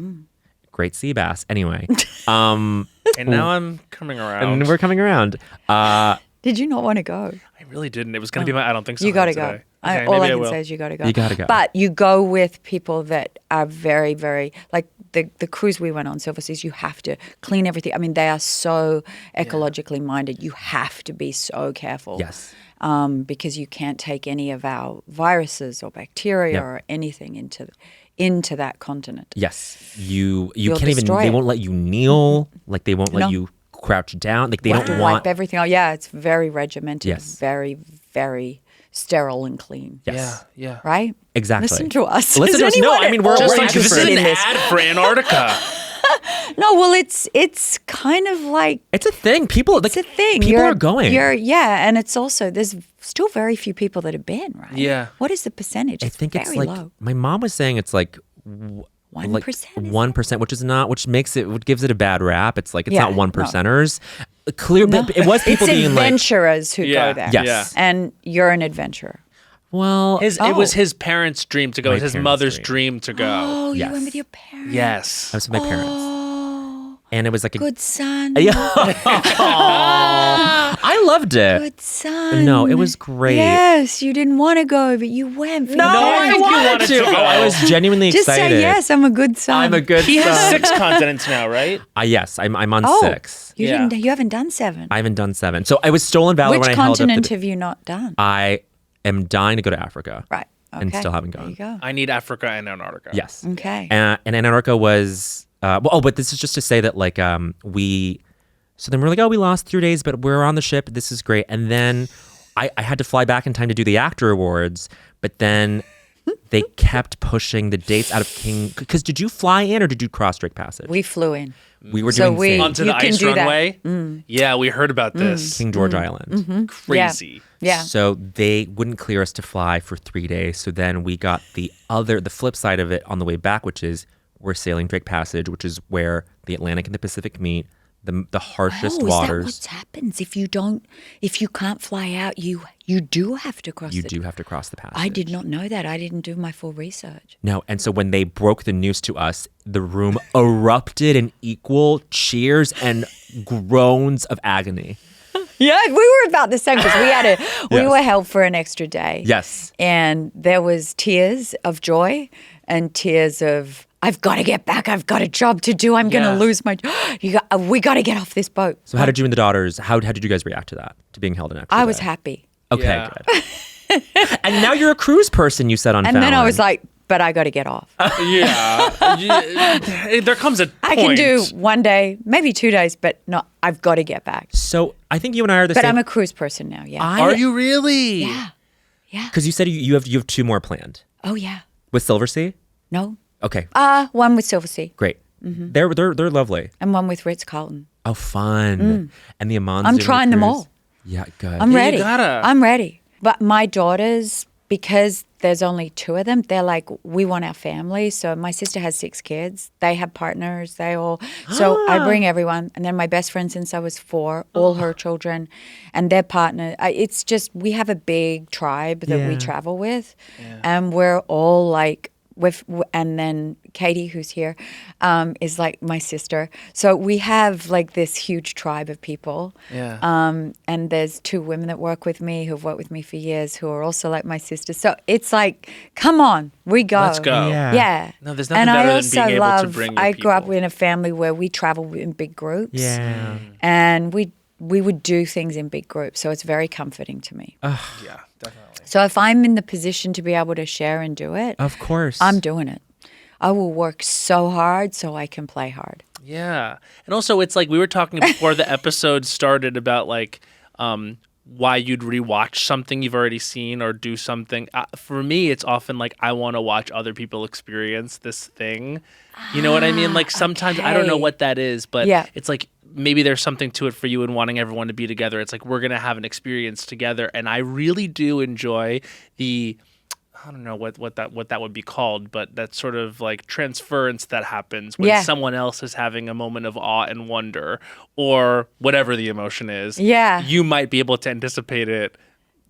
A: Great sea bass. Anyway,
C: And now I'm coming around.
A: and we're coming around.
D: Did you not want to go?
C: I really didn't. It was going to be my. I don't think so.
D: You got to
C: today.
D: go.
C: Okay,
D: All
C: maybe
D: I can
C: will.
D: say is you got to go.
A: You gotta go.
D: But you go with people that are very, very, like the cruise we went on, Silver Seas, you have to clean everything. I mean, they are so ecologically minded. You have to be so careful.
A: Yes.
D: Because you can't take any of our viruses or bacteria
A: Yep.
D: or anything into that continent.
A: Yes, you
D: You'll
A: can't even.
D: destroy
A: They
D: it.
A: won't let you kneel. Like they won't let
D: No.
A: you crouch down. Like they
D: You have
A: don't
D: to
A: want.
D: wipe everything out. Yeah, it's very regimented.
A: Yes.
D: Very, very sterile and clean.
A: Yes.
C: Yeah.
D: Right?
A: Exactly.
D: Listen to us.
A: Listen
D: Is
A: to us. No,
D: anyone
A: I mean,
D: at
A: we're
D: all
C: Just
A: We're
C: like this is
D: interested
C: an
D: in this?
C: ad for Antarctica.
D: No, well, it's kind of like
A: It's a thing. People
D: it's a thing.
A: People are going.
D: Yeah, and it's also there's still very few people that have been, right?
C: Yeah.
D: What is the percentage?
A: I
D: It's
A: think it's
D: very
A: like
D: low.
A: my mom was saying. It's like
D: 1%,
A: like
D: is it?
A: 1%, which makes it, which gives it a bad rap. It's like it's
D: Yeah,
A: not one
D: no.
A: percenters. Clear,
D: No.
A: but it was people
D: it's
A: being like,
D: adventurers who
C: Yeah.
D: go there.
A: Yes.
C: Yeah.
D: And you're an adventurer.
A: well,
C: It was his parents' dream to go.
A: My
C: It was his
A: parents'
C: mother's
A: dream.
C: dream to go.
D: Oh,
A: Yes.
D: you went with your parents.
C: Yes.
A: I was with my parents,
D: Oh,
A: and it was like a
D: good son.
A: Yeah. I loved it.
D: Good son.
A: No, it was great.
D: Yes, you didn't want to go, but you went. For
A: No,
D: your
C: I
A: I
C: think you
A: wanted
C: wanted
A: to.
C: to go.
A: Oh, I was genuinely
D: Just
A: excited.
D: say yes. I'm a good son.
A: I'm a good
C: He has
A: son.
C: 6 continents now, right?
A: Yes, I'm on
D: Oh,
A: 6.
D: You
C: Yeah.
D: didn't. You haven't done 7.
A: I haven't done 7. So I was stolen valor
D: Which
A: when I held up
D: continent
A: the,
D: have you not done?
A: I am dying to go to Africa.
D: Right. Okay.
A: And still haven't
D: There
A: gone.
D: you go.
C: I need Africa and Antarctica.
A: Yes.
D: Okay.
A: And Antarctica was but this is just to say that like so then we're like, oh, we lost 3 days, but we're on the ship. This is great. And then I had to fly back in time to do the actor awards, but then they kept pushing the dates out of King. Because did you fly in or did you cross Drake Passage?
D: We flew in.
A: We were
D: So
A: doing
D: we-
A: same.
C: Onto
D: You
C: the
D: can
C: ice
D: do that.
C: runway. Yeah, we heard about this.
A: King George Island.
C: Crazy.
D: Yeah.
A: So they wouldn't clear us to fly for 3 days. So then we got the flip side of it on the way back, which is we're sailing Drake Passage, which is where the Atlantic and the Pacific meet, the harshest
D: Oh,
A: waters.
D: is that what happens if you can't fly out? You do have to cross.
A: You
D: the
A: do have to cross the passage.
D: I did not know that. I didn't do my full research.
A: No, and so when they broke the news to us, the room erupted in equal cheers and groans of agony.
D: Yeah, we were about the same because we
A: Yes.
D: were held for an extra day.
A: Yes.
D: And there was tears of joy and tears of I've got to get back. I've got a job to do. I'm going
C: Yeah.
D: to lose my. We got to get off this boat.
A: So how did you and the daughters? How did you guys react to that? To being held in extra
D: I was
A: day?
D: happy.
A: Okay,
C: Yeah.
A: good. And now you're a cruise person. You said on.
D: And then I
A: Fallon.
D: was like, but I got to get off.
C: Yeah. There comes a point.
D: I can do 1 day, maybe 2 days, but no, I've got to get back.
A: So I think you and I are the
D: But
A: same.
D: I'm a cruise person now. Yeah.
C: Are you really?
D: Yeah.
A: Because you said you have 2 more planned
D: Oh yeah.
A: with Silversea.
D: No.
A: Okay,
D: One with Silversea
A: great.
D: Mm-hmm.
A: They're lovely.
D: and one with Ritz Carlton.
A: Oh, fun. And the Amans.
D: I'm
A: doing the
D: trying them
A: cruise.
D: all.
A: Yeah, good.
D: I'm
C: you
D: ready.
C: gotta.
D: I'm ready. But my daughters, because there's only 2 of them, they're like, we want our family. So my sister has 6 kids. They have partners. They all. So I bring everyone. And then my best friend since I was 4, all her children and their partner. It's just, we have a big tribe that we
A: Yeah.
D: travel with. And we're all like, and then Katie, who's here, is like my sister. So we have like this huge tribe of people.
C: Yeah.
D: And there's 2 women that work with me who've worked with me for years who are also like my sisters. So it's like, come on, we go.
C: Let's go.
A: Yeah.
D: Yeah.
C: No, there's nothing
D: and
C: better
D: I
C: than
D: also
C: being able to
D: love,
C: bring your
D: I grew up
C: people.
D: in a family where we travel in big groups.
A: Yeah.
D: And we would do things in big groups. So it's very comforting to me.
C: Yeah, definitely.
D: So if I'm in the position to be able to share and do it,
A: Of course.
D: I'm doing it. I will work so hard so I can play hard.
C: Yeah. And also it's like we were talking before the episode started about like why you'd rewatch something you've already seen or do something. For me, it's often like I want to watch other people experience this thing. You know what I mean? Like sometimes I don't know
D: okay.
C: what that is, but
D: Yeah.
C: it's like maybe there's something to it for you and wanting everyone to be together. It's like we're going to have an experience together. And I really do enjoy the, I don't know what that would be called, but that sort of like transference that happens when
D: Yeah.
C: someone else is having a moment of awe and wonder or whatever the emotion is.
D: Yeah.
C: You might be able to anticipate it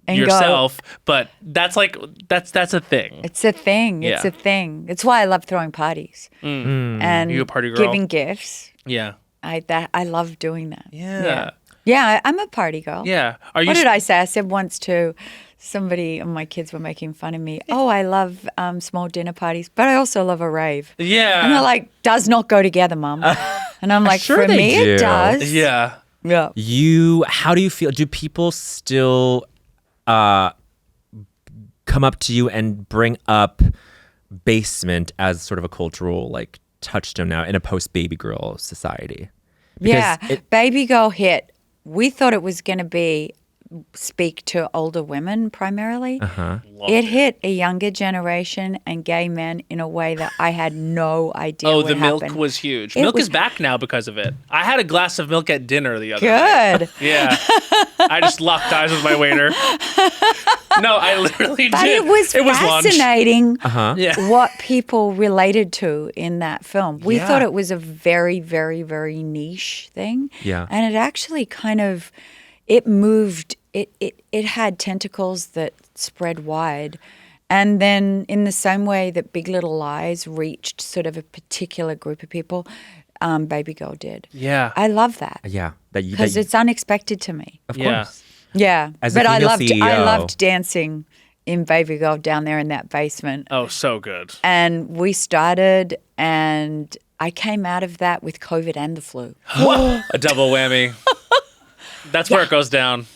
D: And go.
C: yourself, but that's like that's a thing.
D: It's a thing. It's
C: Yeah.
D: a thing. It's why I love throwing parties and
C: You a party girl?
D: giving gifts.
C: Yeah.
D: I love doing that.
C: Yeah.
D: Yeah, I'm a party girl.
C: Yeah. Are you
D: What did I say? I said once to somebody, and my kids were making fun of me. Oh, I love small dinner parties, but I also love a rave.
C: Yeah.
D: And they're like, does not go together, Mum. And I'm like,
A: Sure
D: for
A: they
D: me,
A: do.
D: it does.
C: Yeah.
D: Yeah.
A: How do you feel? Do people still come up to you and bring up basement as sort of a cultural like touchstone now in a post Babygirl society? Because
D: Yeah. Babygirl hit. We thought it was going to be speak to older women primarily. It hit a younger generation and gay men in a way that I had no idea
C: Oh,
D: would
C: the milk
D: happen.
C: was huge.
D: It
C: Milk
D: was-
C: is back now because of it. I had a glass of milk at dinner the other night.
D: Good.
C: Yeah. I just locked eyes with my waiter. No, I literally
D: But
C: did.
D: it was
C: lunch.
D: fascinating
C: Yeah.
D: what people related to in that film. We
C: Yeah.
D: thought it was a very, very, very niche thing.
A: Yeah.
D: And it actually kind of, it moved, it had tentacles that spread wide. And then in the same way that Big Little Lies reached sort of a particular group of people, Babygirl did.
C: Yeah.
D: I love that
A: Yeah,
D: because it's unexpected to me.
A: of
C: Yeah.
A: course.
D: Yeah,
A: As a
D: but I
A: female
D: loved
A: CEO.
D: dancing in Babygirl down there in that basement.
C: Oh, so good.
D: And we started, and I came out of that with COVID and the flu.
C: A double whammy. That's where it goes down.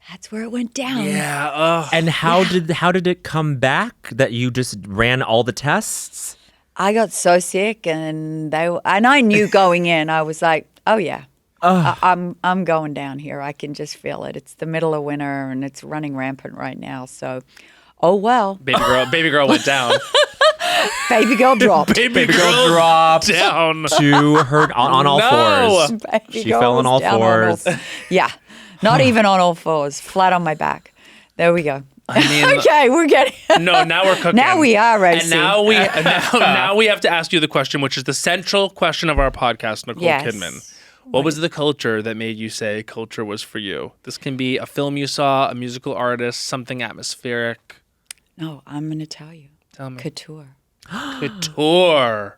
D: That's where it went down.
C: Yeah. Oh.
A: And how did it come back that you just ran all the tests?
D: I got so sick, and I knew going in, I was like, oh yeah. I'm going down here. I can just feel it. It's the middle of winter and it's running rampant right now. So, oh well.
C: Babygirl went down.
D: Babygirl dropped.
C: Babygirl
A: dropped
C: down.
A: to her on all
C: No.
A: fours.
D: Babygirl
A: She fell on
D: was
A: all
D: down
A: fours.
D: Yeah, not even on all fours, flat on my back. There we go.
C: I mean,
D: Okay, we're getting.
C: no, now we're cooking.
D: Now we are
C: And
D: racing.
C: now we have to ask you the question, which is the central question of our podcast, Nicole
D: Yes.
C: Kidman. What was the culture that made you say culture was for you? This can be a film you saw, a musical artist, something atmospheric.
D: No, I'm going to tell you.
C: Tell me.
D: Couture.
C: Couture.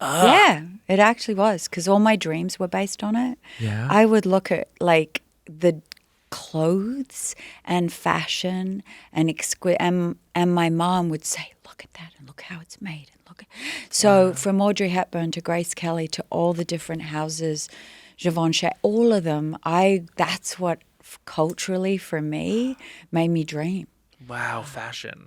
D: Yeah, it actually was because all my dreams were based on it.
A: Yeah.
D: I would look at like the clothes and fashion and and my mom would say, "Look at that and look how it's made." And look at so from Audrey Hepburn to Grace Kelly to all the different houses, Givenchy, all of them. That's what culturally for me made me dream.
C: Wow, fashion.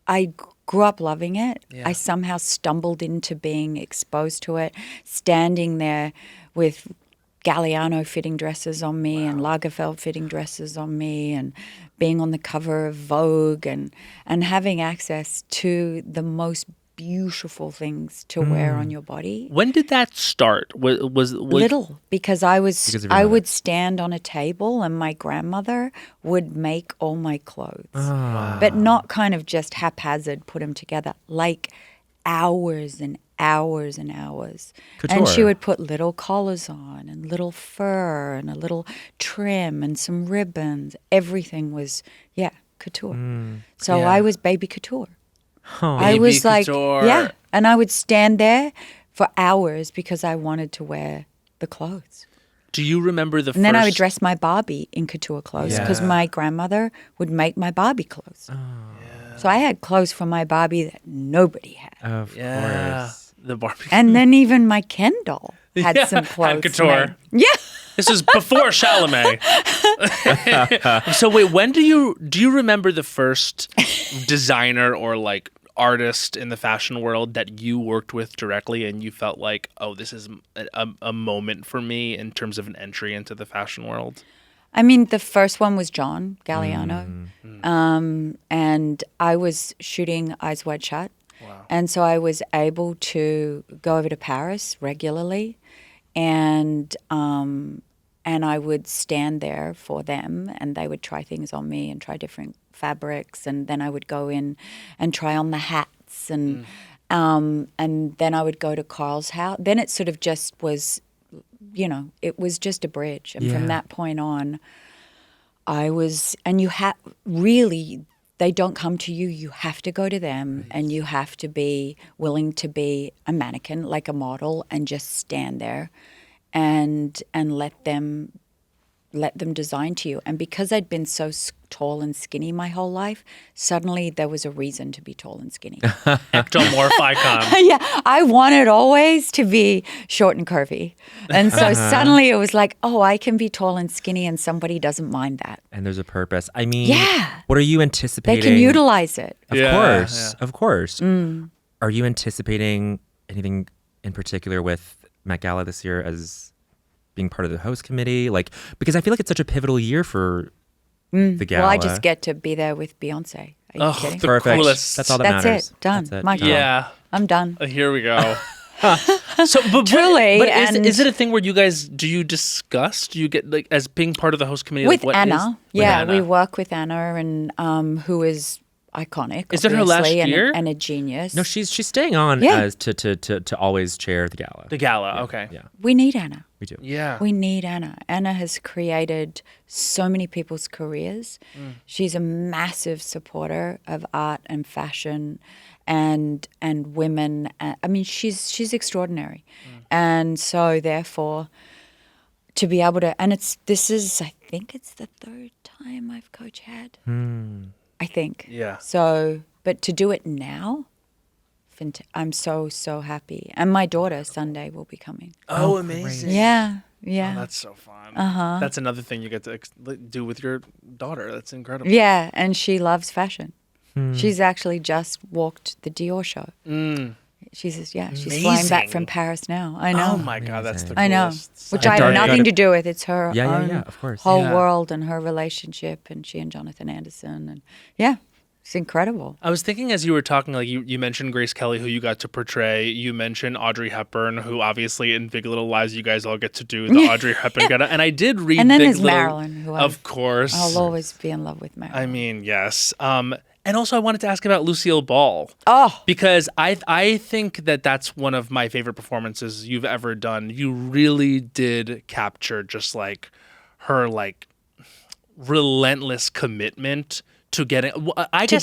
D: I grew up loving it.
C: Yeah.
D: I somehow stumbled into being exposed to it, standing there with Galliano fitting dresses on me and Lagerfeld fitting dresses on me and being on the cover of Vogue and having access to the most beautiful things to wear on your body.
C: When did that start? Was
D: Little, because I
A: Because of your
D: I
A: mother.
D: would stand on a table and my grandmother would make all my clothes, but not kind of just haphazard put them together, like hours and hours and hours. And she
A: Couture.
D: would put little collars on and little fur and a little trim and some ribbons. Everything was, couture. So
C: Yeah.
D: I was baby couture. I
C: Baby
D: was like,
C: couture.
D: yeah. And I would stand there for hours because I wanted to wear the clothes.
C: Do you remember the
D: And
C: first?
D: then I would dress my Barbie in couture clothes because
C: Yeah.
D: my grandmother would make my Barbie clothes. So I had clothes for my Barbie that nobody had.
A: Of
C: Yeah,
A: course.
C: the Barbie.
D: And then even my Ken doll had
C: Yeah,
D: some
C: had
D: clothes.
C: couture.
D: made. Yeah.
C: This is before Chalamet. So wait, when do you remember the first designer or like artist in the fashion world that you worked with directly and you felt like, oh, this is a moment for me in terms of an entry into the fashion world?
D: I mean, the first one was John Galliano, and I was shooting Eyes Wide Shut, and so I was able to go over to Paris regularly, and I would stand there for them, and they would try things on me and try different fabrics, and then I would go in and try on the hats, and then I would go to Carl's house. Then it sort of just was, it was just a bridge, and from that point on, really, they don't come to you. You have to go to them, and you have to be willing to be a mannequin, like a model, and just stand there, and let them design to you. And because I'd been so tall and skinny my whole life, suddenly there was a reason to be tall and skinny.
C: Ectomorph icon.
D: Yeah, I wanted always to be short and curvy. And so suddenly it was like, oh, I can be tall and skinny and somebody doesn't mind that.
A: And there's a purpose. I mean,
D: Yeah.
A: what are you anticipating?
D: They can utilize it.
A: Of course. Are you anticipating anything in particular with Met Gala this year as being part of the host committee? Like, because I feel like it's such a pivotal year for the gala.
D: Well, I just get to be there with Beyonce. Are you kidding?
C: The
A: Perfect.
C: coolest.
A: That's all that
D: That's
A: matters.
D: it. Done.
A: That's it.
D: Mic drop.
C: Yeah.
D: I'm done.
C: Here we go. So, but
D: Truly,
C: but
D: and-
C: is it a thing where you guys do you discuss? Do you get like as being part of the host committee?
D: With
C: like, what
D: Anna.
C: is-
D: Yeah,
C: with
D: we
C: Anna.
D: work with Anna, and who is iconic.
C: Is it her last
D: obviously,
C: year?
D: And a genius.
A: No, she's staying on
D: Yeah.
A: as to always chair the gala.
C: The gala. Okay.
A: Yeah,
D: We need Anna.
A: we do.
C: Yeah.
D: We need Anna. Anna has created so many people's careers. She's a massive supporter of art and fashion and women. I mean, she's extraordinary. And so therefore to be able to, and I think it's the third time I've co-chaired. I think.
C: Yeah.
D: So, but to do it now, I'm so happy. And my daughter Sunday will be coming.
C: Oh, amazing.
D: Yeah.
C: Oh, that's so fun. That's another thing you get to do with your daughter. That's incredible.
D: Yeah, and she loves fashion. She's actually just walked the Dior show. She's flying back from Paris now. I know.
C: Oh my God, that's the coolest.
D: I know. Which I
A: And
D: have
A: Dark-
D: nothing to do with. It's her
A: Yeah,
D: own
A: of course.
D: whole
C: Yeah.
D: world and her relationship, and she and Jonathan Anderson, and yeah, it's incredible.
C: I was thinking as you were talking, like you mentioned Grace Kelly, who you got to portray. You mentioned Audrey Hepburn, who obviously in Big Little Lies, you guys all get to do the Audrey Hepburn gala. And I did read
D: And then
C: Big
D: there's
C: Little,
D: Marilyn, who
C: of course.
D: I'll always be in love with Marilyn.
C: I mean, yes. And also, I wanted to ask about Lucille Ball.
D: Oh.
C: Because I think that's one of my favorite performances you've ever done. You really did capture just like her like relentless commitment to getting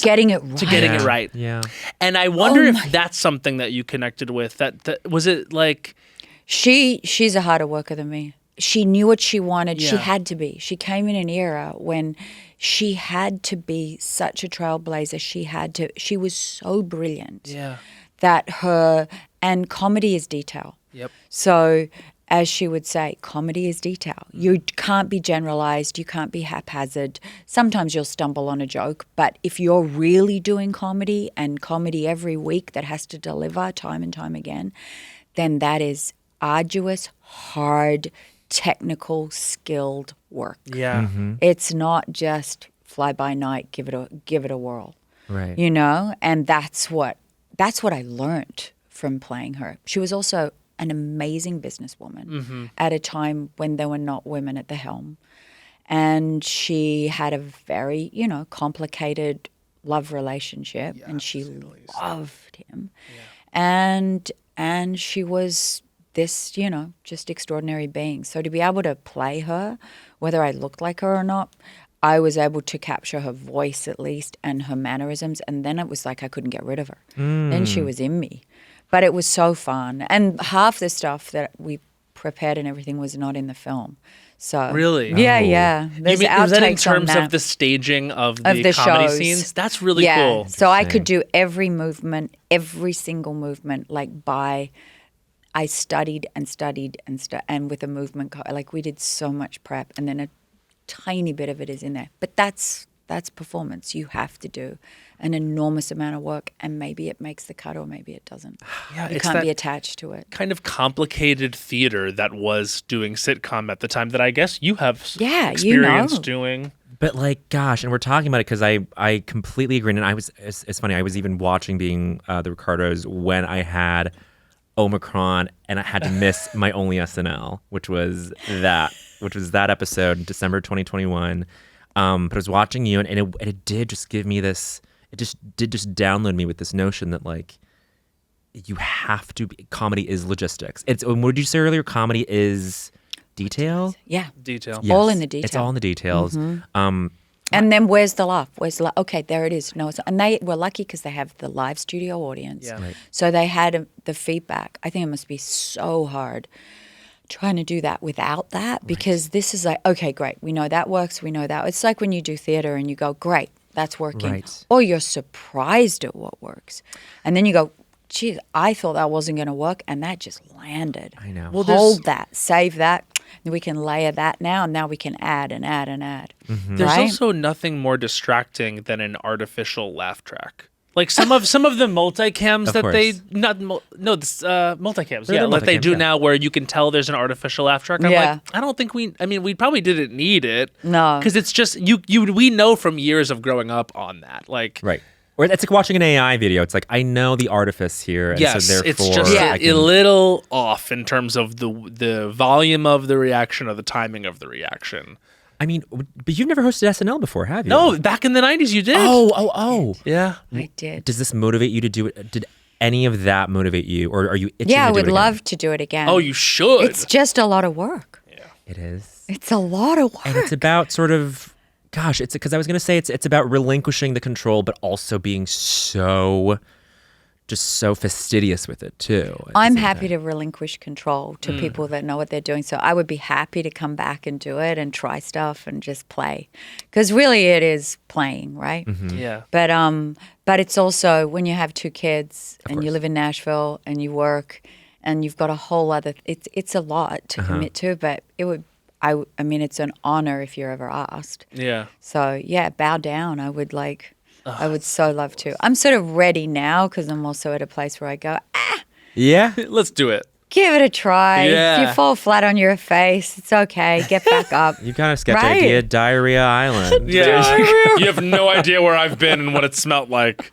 D: getting it right.
C: To getting it right.
A: Yeah.
C: And I wonder if that's something that you connected with. That was it like
D: She's a harder worker than me. She knew what she wanted. She
C: Yeah.
D: had to be. She came in an era when she had to be such a trailblazer. She was so brilliant that and comedy is detail.
C: Yep.
D: So as she would say, comedy is detail. You can't be generalized. You can't be haphazard. Sometimes you'll stumble on a joke, but if you're really doing comedy and comedy every week that has to deliver time and time again, then that is arduous, hard, technical, skilled work.
C: Yeah.
D: It's not just fly by night, give it a whirl.
A: Right.
D: You know, and that's what I learned from playing her. She was also an amazing businesswoman at a time when there were not women at the helm. And she had a very, complicated love relationship, and she loved him. Yeah. And she was this, just extraordinary being. So to be able to play her, whether I looked like her or not, I was able to capture her voice at least and her mannerisms, and then it was like I couldn't get rid of her. Then she was in me. But it was so fun. And half the stuff that we prepared and everything was not in the film. So
C: Really?
D: Yeah. There's
C: you mean, is that in
D: outtakes on
C: terms
D: that.
C: of the staging of the
D: the
C: comedy
D: shows.
C: scenes? That's really
D: Yeah.
C: cool.
D: So I could do every movement, every single movement, I studied and with a movement, like we did so much prep, and then a tiny bit of it is in there. But that's That's performance. You have to do an enormous amount of work, and maybe it makes the cut or maybe it doesn't.
C: Yeah,
D: You
C: it's
D: can't
C: that
D: be attached to it.
C: kind of complicated theater that was doing sitcom at the time that I guess you have
D: Yeah,
C: experience
D: you know.
C: doing.
A: But like, gosh, and we're talking about it because I completely agree. And it's funny. I was even watching being the Ricardos when I had Omicron and I had to miss my only SNL, which was that episode in December 2021. But I was watching you, and it did just give me this. It just did download me with this notion that like you have to. Comedy is logistics. It's what did you say earlier? Comedy is detail.
D: Yeah.
C: Detail.
A: Yes,
D: All in the detail.
A: It's all in the details.
D: And then where's the laugh? Okay, there it is. No, and they were lucky because they have the live studio audience.
C: Yeah. Right.
D: So they had the feedback. I think it must be so hard trying to do that without that, because this is like, okay, great. We know that works. We know that. It's like when you do theater and you go, great, that's working.
A: Right.
D: Or you're surprised at what works. And then you go, geez, I thought that wasn't going to work, and that just landed.
A: I know.
C: Well,
D: Hold that, save that. We can layer that now, and now we can add and add and add.
C: There's
D: Right?
C: also nothing more distracting than an artificial laugh track. Like some of the multicams
A: Of
C: that they
A: course.
C: multicams,
A: They're
C: yeah,
A: the
C: like they
A: multicams,
C: do
A: yeah.
C: now, where you can tell there's an artificial laugh track. I'm
D: Yeah.
C: like, I don't think we probably didn't need it.
D: No.
C: because it's just we know from years of growing up on that, like.
A: Right. Or it's like watching an AI video. It's like, I know the artifice here. And
C: Yes,
A: so therefore
C: it's just
D: Yeah.
C: a little off in terms of the volume of the reaction or the timing of the reaction.
A: I mean, but you've never hosted SNL before, have you?
C: No, back in the 90s you did.
A: Oh.
C: Yeah.
D: I did.
A: Does this motivate you to do it? Did any of that motivate you? Or are you itching
D: Yeah, I
A: to do
D: would
A: it again?
D: love to do it again.
C: Oh, you should.
D: It's just a lot of work.
A: It is.
D: It's a lot of work.
A: And it's about sort of, gosh, it's because I was going to say it's about relinquishing the control, but also being so fastidious with it too. at the
D: I'm
A: same
D: happy
A: time.
D: to relinquish control to people that know what they're doing. So I would be happy to come back and do it and try stuff and just play, because really it is playing, right?
C: Yeah.
D: But it's also when you have two kids and you
A: course.
D: live in Nashville and you work and you've got a whole other. It's a lot to commit to, but it would. I mean, it's an honor if you're ever asked.
C: Yeah.
D: So yeah, bow down. I would I would so love to. I'm sort of ready now because I'm also at a place where I go,
A: Yeah.
C: Let's do it.
D: give it a try.
C: Yeah.
D: If you fall flat on your face, it's okay. Get back up.
A: You got a sketch
D: Right.
A: idea, Diarrhea Island.
C: Yeah. You have no idea where I've been and what it smelled like.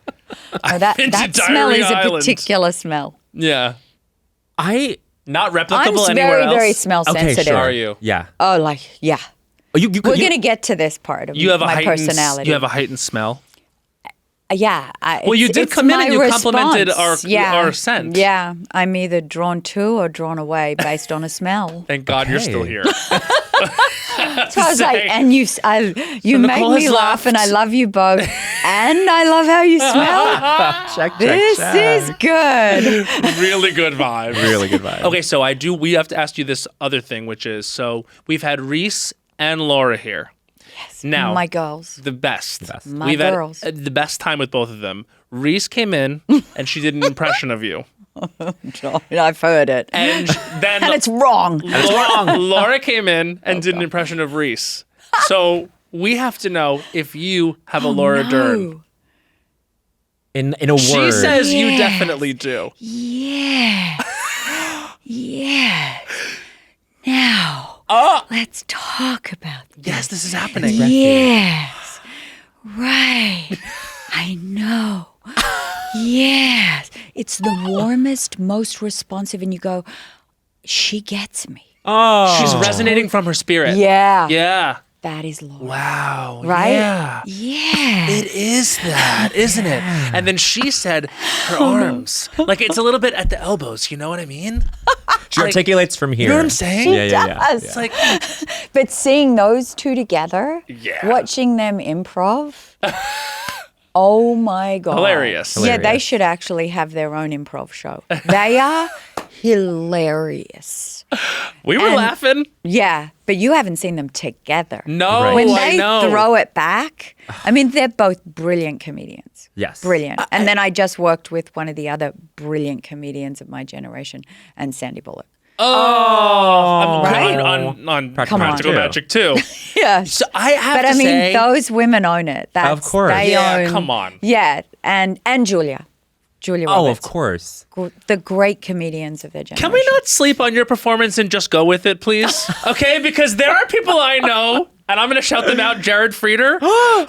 D: Oh, that
C: been to
D: smell is
C: Diarrhea
D: a
C: Island.
D: particular smell.
C: Yeah. Not
D: I'm
C: replicable anywhere
D: very,
C: else.
D: very smell
A: Okay,
D: sensitive.
A: sure.
C: Are you?
A: Yeah.
D: Oh, yeah.
A: Oh, you
D: We're going to get to this part of
C: You have a
D: my
C: heightened
D: personality.
C: You have a heightened smell.
D: Yeah.
C: Well, you did
D: it's
C: come in and
D: my
C: you complimented
D: response.
C: our scent.
D: Yeah. I'm either drawn to or drawn away based on a smell.
C: Thank God you're
A: Okay.
C: still here.
D: So I was like,
C: say.
D: and you make
C: Nicole
D: me
C: has
D: laugh, and I
C: left.
D: love you both, and I love how you smell.
A: Check.
D: This is good.
C: Really good vibe.
A: Really good vibe.
C: Okay, so we have to ask you this other thing, which is, so we've had Reese and Laura here. Yes. Now,
D: My girls.
C: the best.
D: My
C: We've
D: girls.
C: had the best time with both of them. Reese came in and she did an impression of you.
D: I've heard it.
C: And then
D: And it's wrong.
C: Laura came in and did an impression of Reese. So we have to know if you have a Laura Dern.
A: In a word.
C: She says you
D: Yes.
C: definitely do.
D: Yes. Yes. Now, let's talk about this.
C: Yes, this is happening.
D: Yes. Right. I know. Yes. It's the warmest, most responsive, and you go, she gets me.
A: Oh.
C: She's resonating from her spirit.
D: Yeah.
C: Yeah.
D: That is Laura.
C: Wow.
D: Right?
C: Yeah.
D: Yeah.
C: It is that, isn't it? And then she said her arms. Like it's a little bit at the elbows, you know what I mean?
A: She articulates from here.
C: You know what I'm saying?
A: Yeah.
D: does.
C: It's like
D: But seeing those two together,
C: Yeah.
D: watching them improv, oh my God.
C: Hilarious.
D: Yeah, they
A: Hilarious.
D: should actually have their own improv show. They are hilarious.
C: we were
D: And-
C: laughing.
D: Yeah, but you haven't seen them together.
C: No,
A: Right.
D: When
C: I
D: they
C: know.
D: throw it back, I mean, they're both brilliant comedians.
A: Yes.
D: Brilliant. And then I just worked with one of the other brilliant comedians of my generation, and Sandy Bullock.
C: Oh,
D: Right?
C: on
A: Practical
C: Practical Magic too.
D: Yeah.
C: So I have
D: But
C: to
D: I mean,
C: say,
D: those women own it. That's,
A: Of course.
D: They
C: Yeah,
D: own,
C: come on.
D: Yeah, and Julia
A: Oh,
D: Roberts.
A: of course.
D: The great comedians of their generation.
C: can we not sleep on your performance and just go with it, please? Okay, because there are people I know, and I'm going to shout them out. Jared Frieder,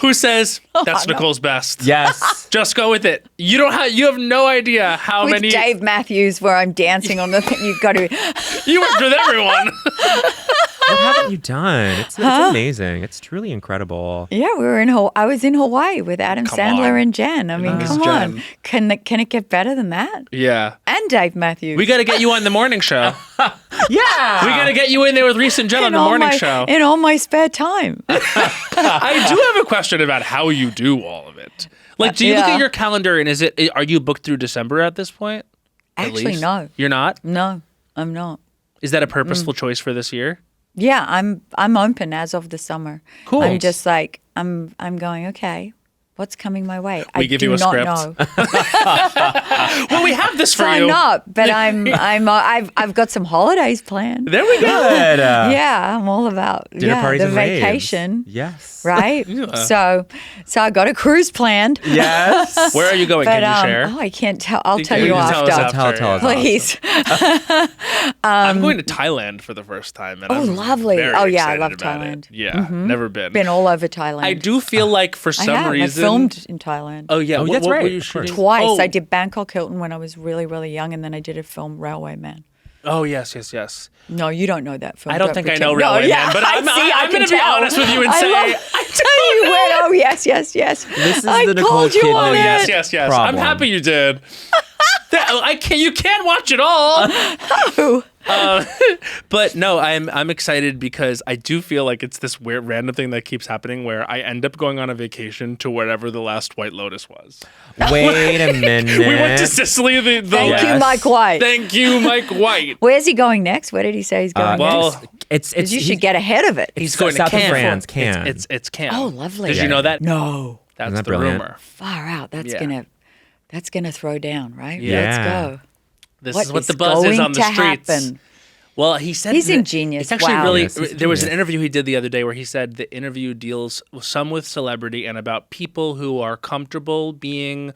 C: who says that's Nicole's best.
A: Yes.
C: Just go with it. You have no idea how
D: With
C: many
D: Dave Matthews, where I'm dancing on the thing, you've got to.
C: you worked with everyone.
A: What haven't you done? It's amazing. It's truly incredible.
D: Yeah, we were in. I was in Hawaii with Adam
C: Come
D: Sandler
C: on.
D: and Jen. I mean,
C: Miss
D: come
C: Jen.
D: on. Can it get better than that?
C: Yeah.
D: And Dave Matthews.
C: We got to get you on the morning show.
A: Yeah.
C: We got to get you in there with Reese and Jen on the morning show.
D: in all my spare time.
C: I do have a question about how you do all of it. Like, do you look
D: Yeah.
C: at your calendar and are you booked through December at this point? At
D: Actually,
C: least?
D: no.
C: You're not?
D: No, I'm not.
C: Is that a purposeful choice for this year?
D: Yeah, I'm open as of the summer.
C: Cool.
D: I'm just like I'm going, okay, what's coming my way?
C: We
D: I
C: give
D: do
C: you a
D: not
C: script.
D: know.
C: Well, we have this for
D: Sign
C: you.
D: up, but I've got some holidays planned.
C: There we go.
A: Good.
D: Yeah, I'm all about
A: Dinner parties
D: the
A: and raves.
D: vacation.
A: Yes.
D: Right? So I got a cruise planned.
A: Yes.
C: Where are you going?
D: But
C: Can you share?
D: I can't tell. I'll tell
C: can
D: you
C: tell us
D: after.
C: after.
A: Tell us.
D: Please.
C: I'm going to Thailand for the first time. And
D: Oh,
C: I'm
D: lovely.
C: very
D: Oh, yeah, I
C: excited
D: love
C: about
D: Thailand.
C: it. Yeah, never been.
D: Been all over Thailand.
C: I do feel like for
D: I
C: some
D: have.
C: reason.
D: I filmed in Thailand.
C: Oh, yeah.
A: Oh,
C: what,
A: that's
C: what
A: right,
C: were you
A: of course.
C: shooting?
D: Twice.
C: Oh,
D: I did Bangkok Hilton when I was really, really young, and then I did a film, Railway Man.
C: oh, yes.
D: No, you don't know that film.
C: I don't think I know
D: pretend.
C: Railway
D: no, yeah,
C: Man, but I'm
D: can
C: going to be
D: tell.
C: honest with you and say
D: I tell you when. Oh, yes.
A: This is
D: I
A: the Nicole
D: called you
A: Kidman.
D: on
C: Yes,
D: it.
C: yes. I'm
A: Problem.
C: happy you did. You can't watch it all. But no, I'm excited because I do feel like it's this weird random thing that keeps happening where I end up going on a vacation to wherever the last White Lotus was.
A: Wait a minute.
C: We went to Sicily.
D: Thank you, Mike White.
C: Thank you, Mike White.
D: Where's he going next? Where did he say he's going
C: well,
D: next?
A: It's
D: 'Cause you should get ahead of it.
C: He's going
A: South
C: to
A: of
C: Cannes.
A: France, Cannes.
C: It's Cannes.
D: Oh, lovely.
C: Did you know that?
D: No.
C: That's
A: Isn't that
C: the
A: brilliant?
C: rumor.
D: Far out. That's
C: Yeah.
D: gonna throw down, right?
C: Yeah.
D: Let's go.
C: This
D: What
C: is what
D: is
C: the buzz is
D: going
C: on the
D: to
C: streets.
D: happen?
C: Well, he said
D: He's
C: that-
D: ingenious.
C: It's actually
D: Wow.
C: really.
A: Yes, he's
C: there was an
A: genius.
C: interview he did the other day where he said the interview deals some with celebrity and about people who are comfortable being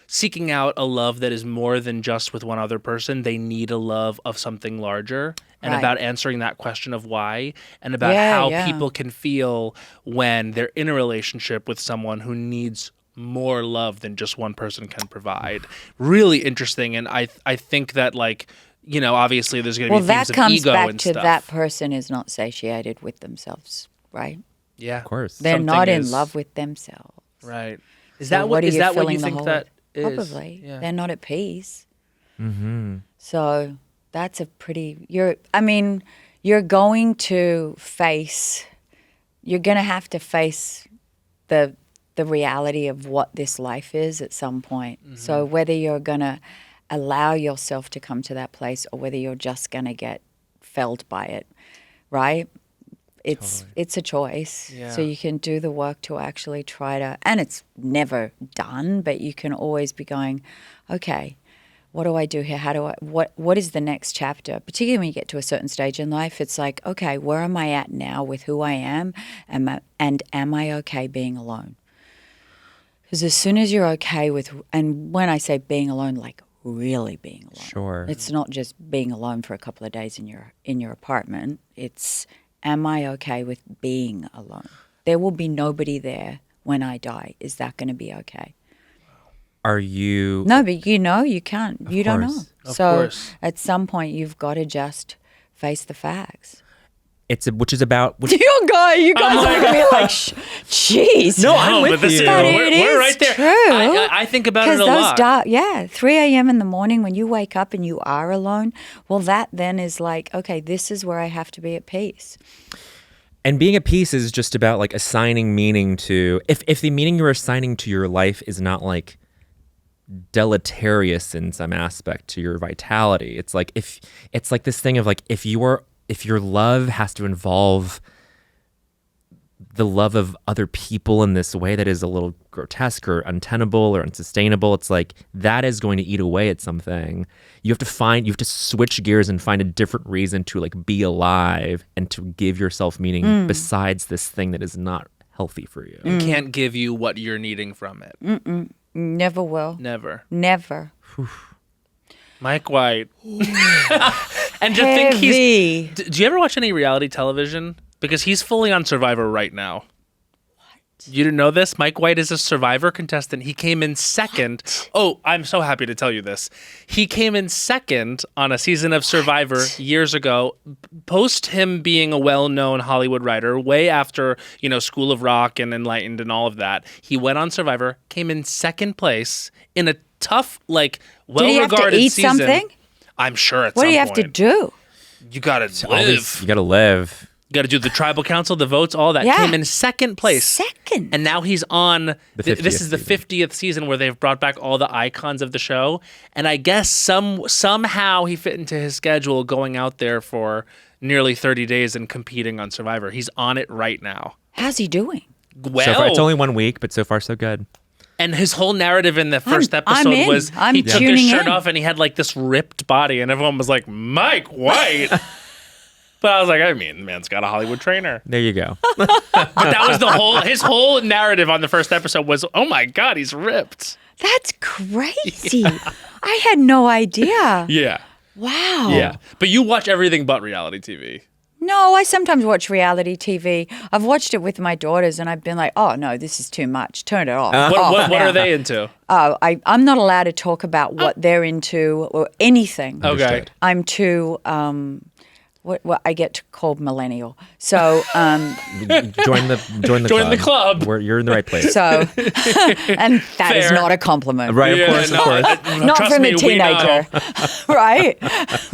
C: seeking out a love that is more than just with one other person. They need a love of something larger, and
D: Right.
C: about answering that question of why, and about
D: Yeah,
C: how
D: yeah.
C: people can feel when they're in a relationship with someone who needs more love than just one person can provide. Really interesting, and I think that obviously there's going to
D: Well,
C: be
D: that
C: themes of
D: comes
C: ego
D: back
C: and
D: to
C: stuff.
D: that person is not satiated with themselves, right?
C: Yeah,
A: Of course.
D: They're
C: Something
D: not in
C: is-
D: love with themselves.
C: Right. Is
D: So
C: that what
D: are
C: is that what
D: filling
C: you
D: the
C: think
D: hole
C: that
D: with?
C: is?
D: Probably.
C: Yeah.
D: They're not at peace.
A: Mm-hmm.
D: So that's a pretty. You're going to face. You're going to have to face the reality of what this life is at some point.
C: Mm-hmm.
D: So whether you're going to allow yourself to come to that place or whether you're just going to get felled by it, right? It's a choice.
C: Yeah.
D: So you can do the work to actually try to, and it's never done, but you can always be going, okay, what do I do here? What is the next chapter? Particularly when you get to a certain stage in life, it's like, okay, where am I at now with who I am? And am I okay being alone? Because as soon as you're okay with, and when I say being alone, like really being alone.
A: Sure.
D: It's not just being alone for a couple of days in your apartment. It's, am I okay with being alone? There will be nobody there when I die. Is that going to be okay?
A: Are you?
D: No, but you can't. You don't know.
A: course.
C: Of
D: So
C: course.
D: at some point, you've got to just face the facts.
A: Which is about.
D: You guys are going to be like, jeez.
A: No, I'm with
C: but this
A: you.
C: is,
D: But
C: we're,
D: it
C: we're
D: is
C: right there.
D: true.
C: I think about it
D: Because
C: a
D: those
C: lot.
D: dark, 3 a.m. in the morning when you wake up and you are alone, well, that then is like, okay, this is where I have to be at peace.
A: And being at peace is just about like assigning meaning to. If the meaning you're assigning to your life is not like deleterious in some aspect to your vitality, it's like if it's like this thing of like if your love has to involve the love of other people in this way that is a little grotesque or untenable or unsustainable. It's like that is going to eat away at something. You have to switch gears and find a different reason to like be alive and to give yourself meaning besides this thing that is not healthy for you.
C: Can't give you what you're needing from it.
D: Never will.
C: Never.
D: Never.
C: Mike White. And to think
D: Heavy.
C: do you ever watch any reality television? Because he's fully on Survivor right now. What? You didn't know this? Mike White is a Survivor contestant. He came in second. What? Oh, I'm so happy to tell you this. He came in second on a season of Survivor years ago, post him being a well-known Hollywood writer, way after, School of Rock and Enlightened and all of that. He went on Survivor, came in second place in a tough, well-regarded
D: Did he have to eat
C: season.
D: Something?
C: I'm sure at
D: What
C: some
D: do you
C: point.
D: have to do?
C: You gotta live.
A: You gotta live.
C: You gotta do the tribal council, the votes, all that.
D: Yeah.
C: Came in second place.
D: Second.
C: And now he's on,
A: The
C: this is the 50th season where they've brought back all the icons of the show. And I guess somehow he fit into his schedule going out there for nearly 30 days and competing on Survivor. He's on it right now.
D: How's he doing?
C: Well,
A: So far, it's only 1 week, but so far so good.
C: and his whole narrative in the first
D: I'm
C: episode
D: in.
C: was
D: I'm
C: he took his
D: tuning
C: shirt
D: in.
C: off and he had this ripped body and everyone was like, Mike White. But I was like, the man's got a Hollywood trainer.
A: There you go.
C: But that was his whole narrative on the first episode was, oh my God, he's ripped.
D: That's crazy. I had no idea.
C: Yeah.
D: Wow.
C: Yeah. But you watch everything but reality TV.
D: No, I sometimes watch reality TV. I've watched it with my daughters and I've been like, oh, no, this is too much. Turn it off.
C: What
D: now.
C: are they into?
D: Oh, I'm not allowed to talk about what they're into or anything.
C: Okay.
D: I'm too, what I get called millennial. So,
A: Join the
C: club.
A: You're in the right place.
D: so, and that is
C: Fair.
D: not a compliment.
A: Right,
C: Yeah,
A: of course.
D: Not
C: Trust
D: from
C: me,
D: a
C: we know.
D: teenager, right?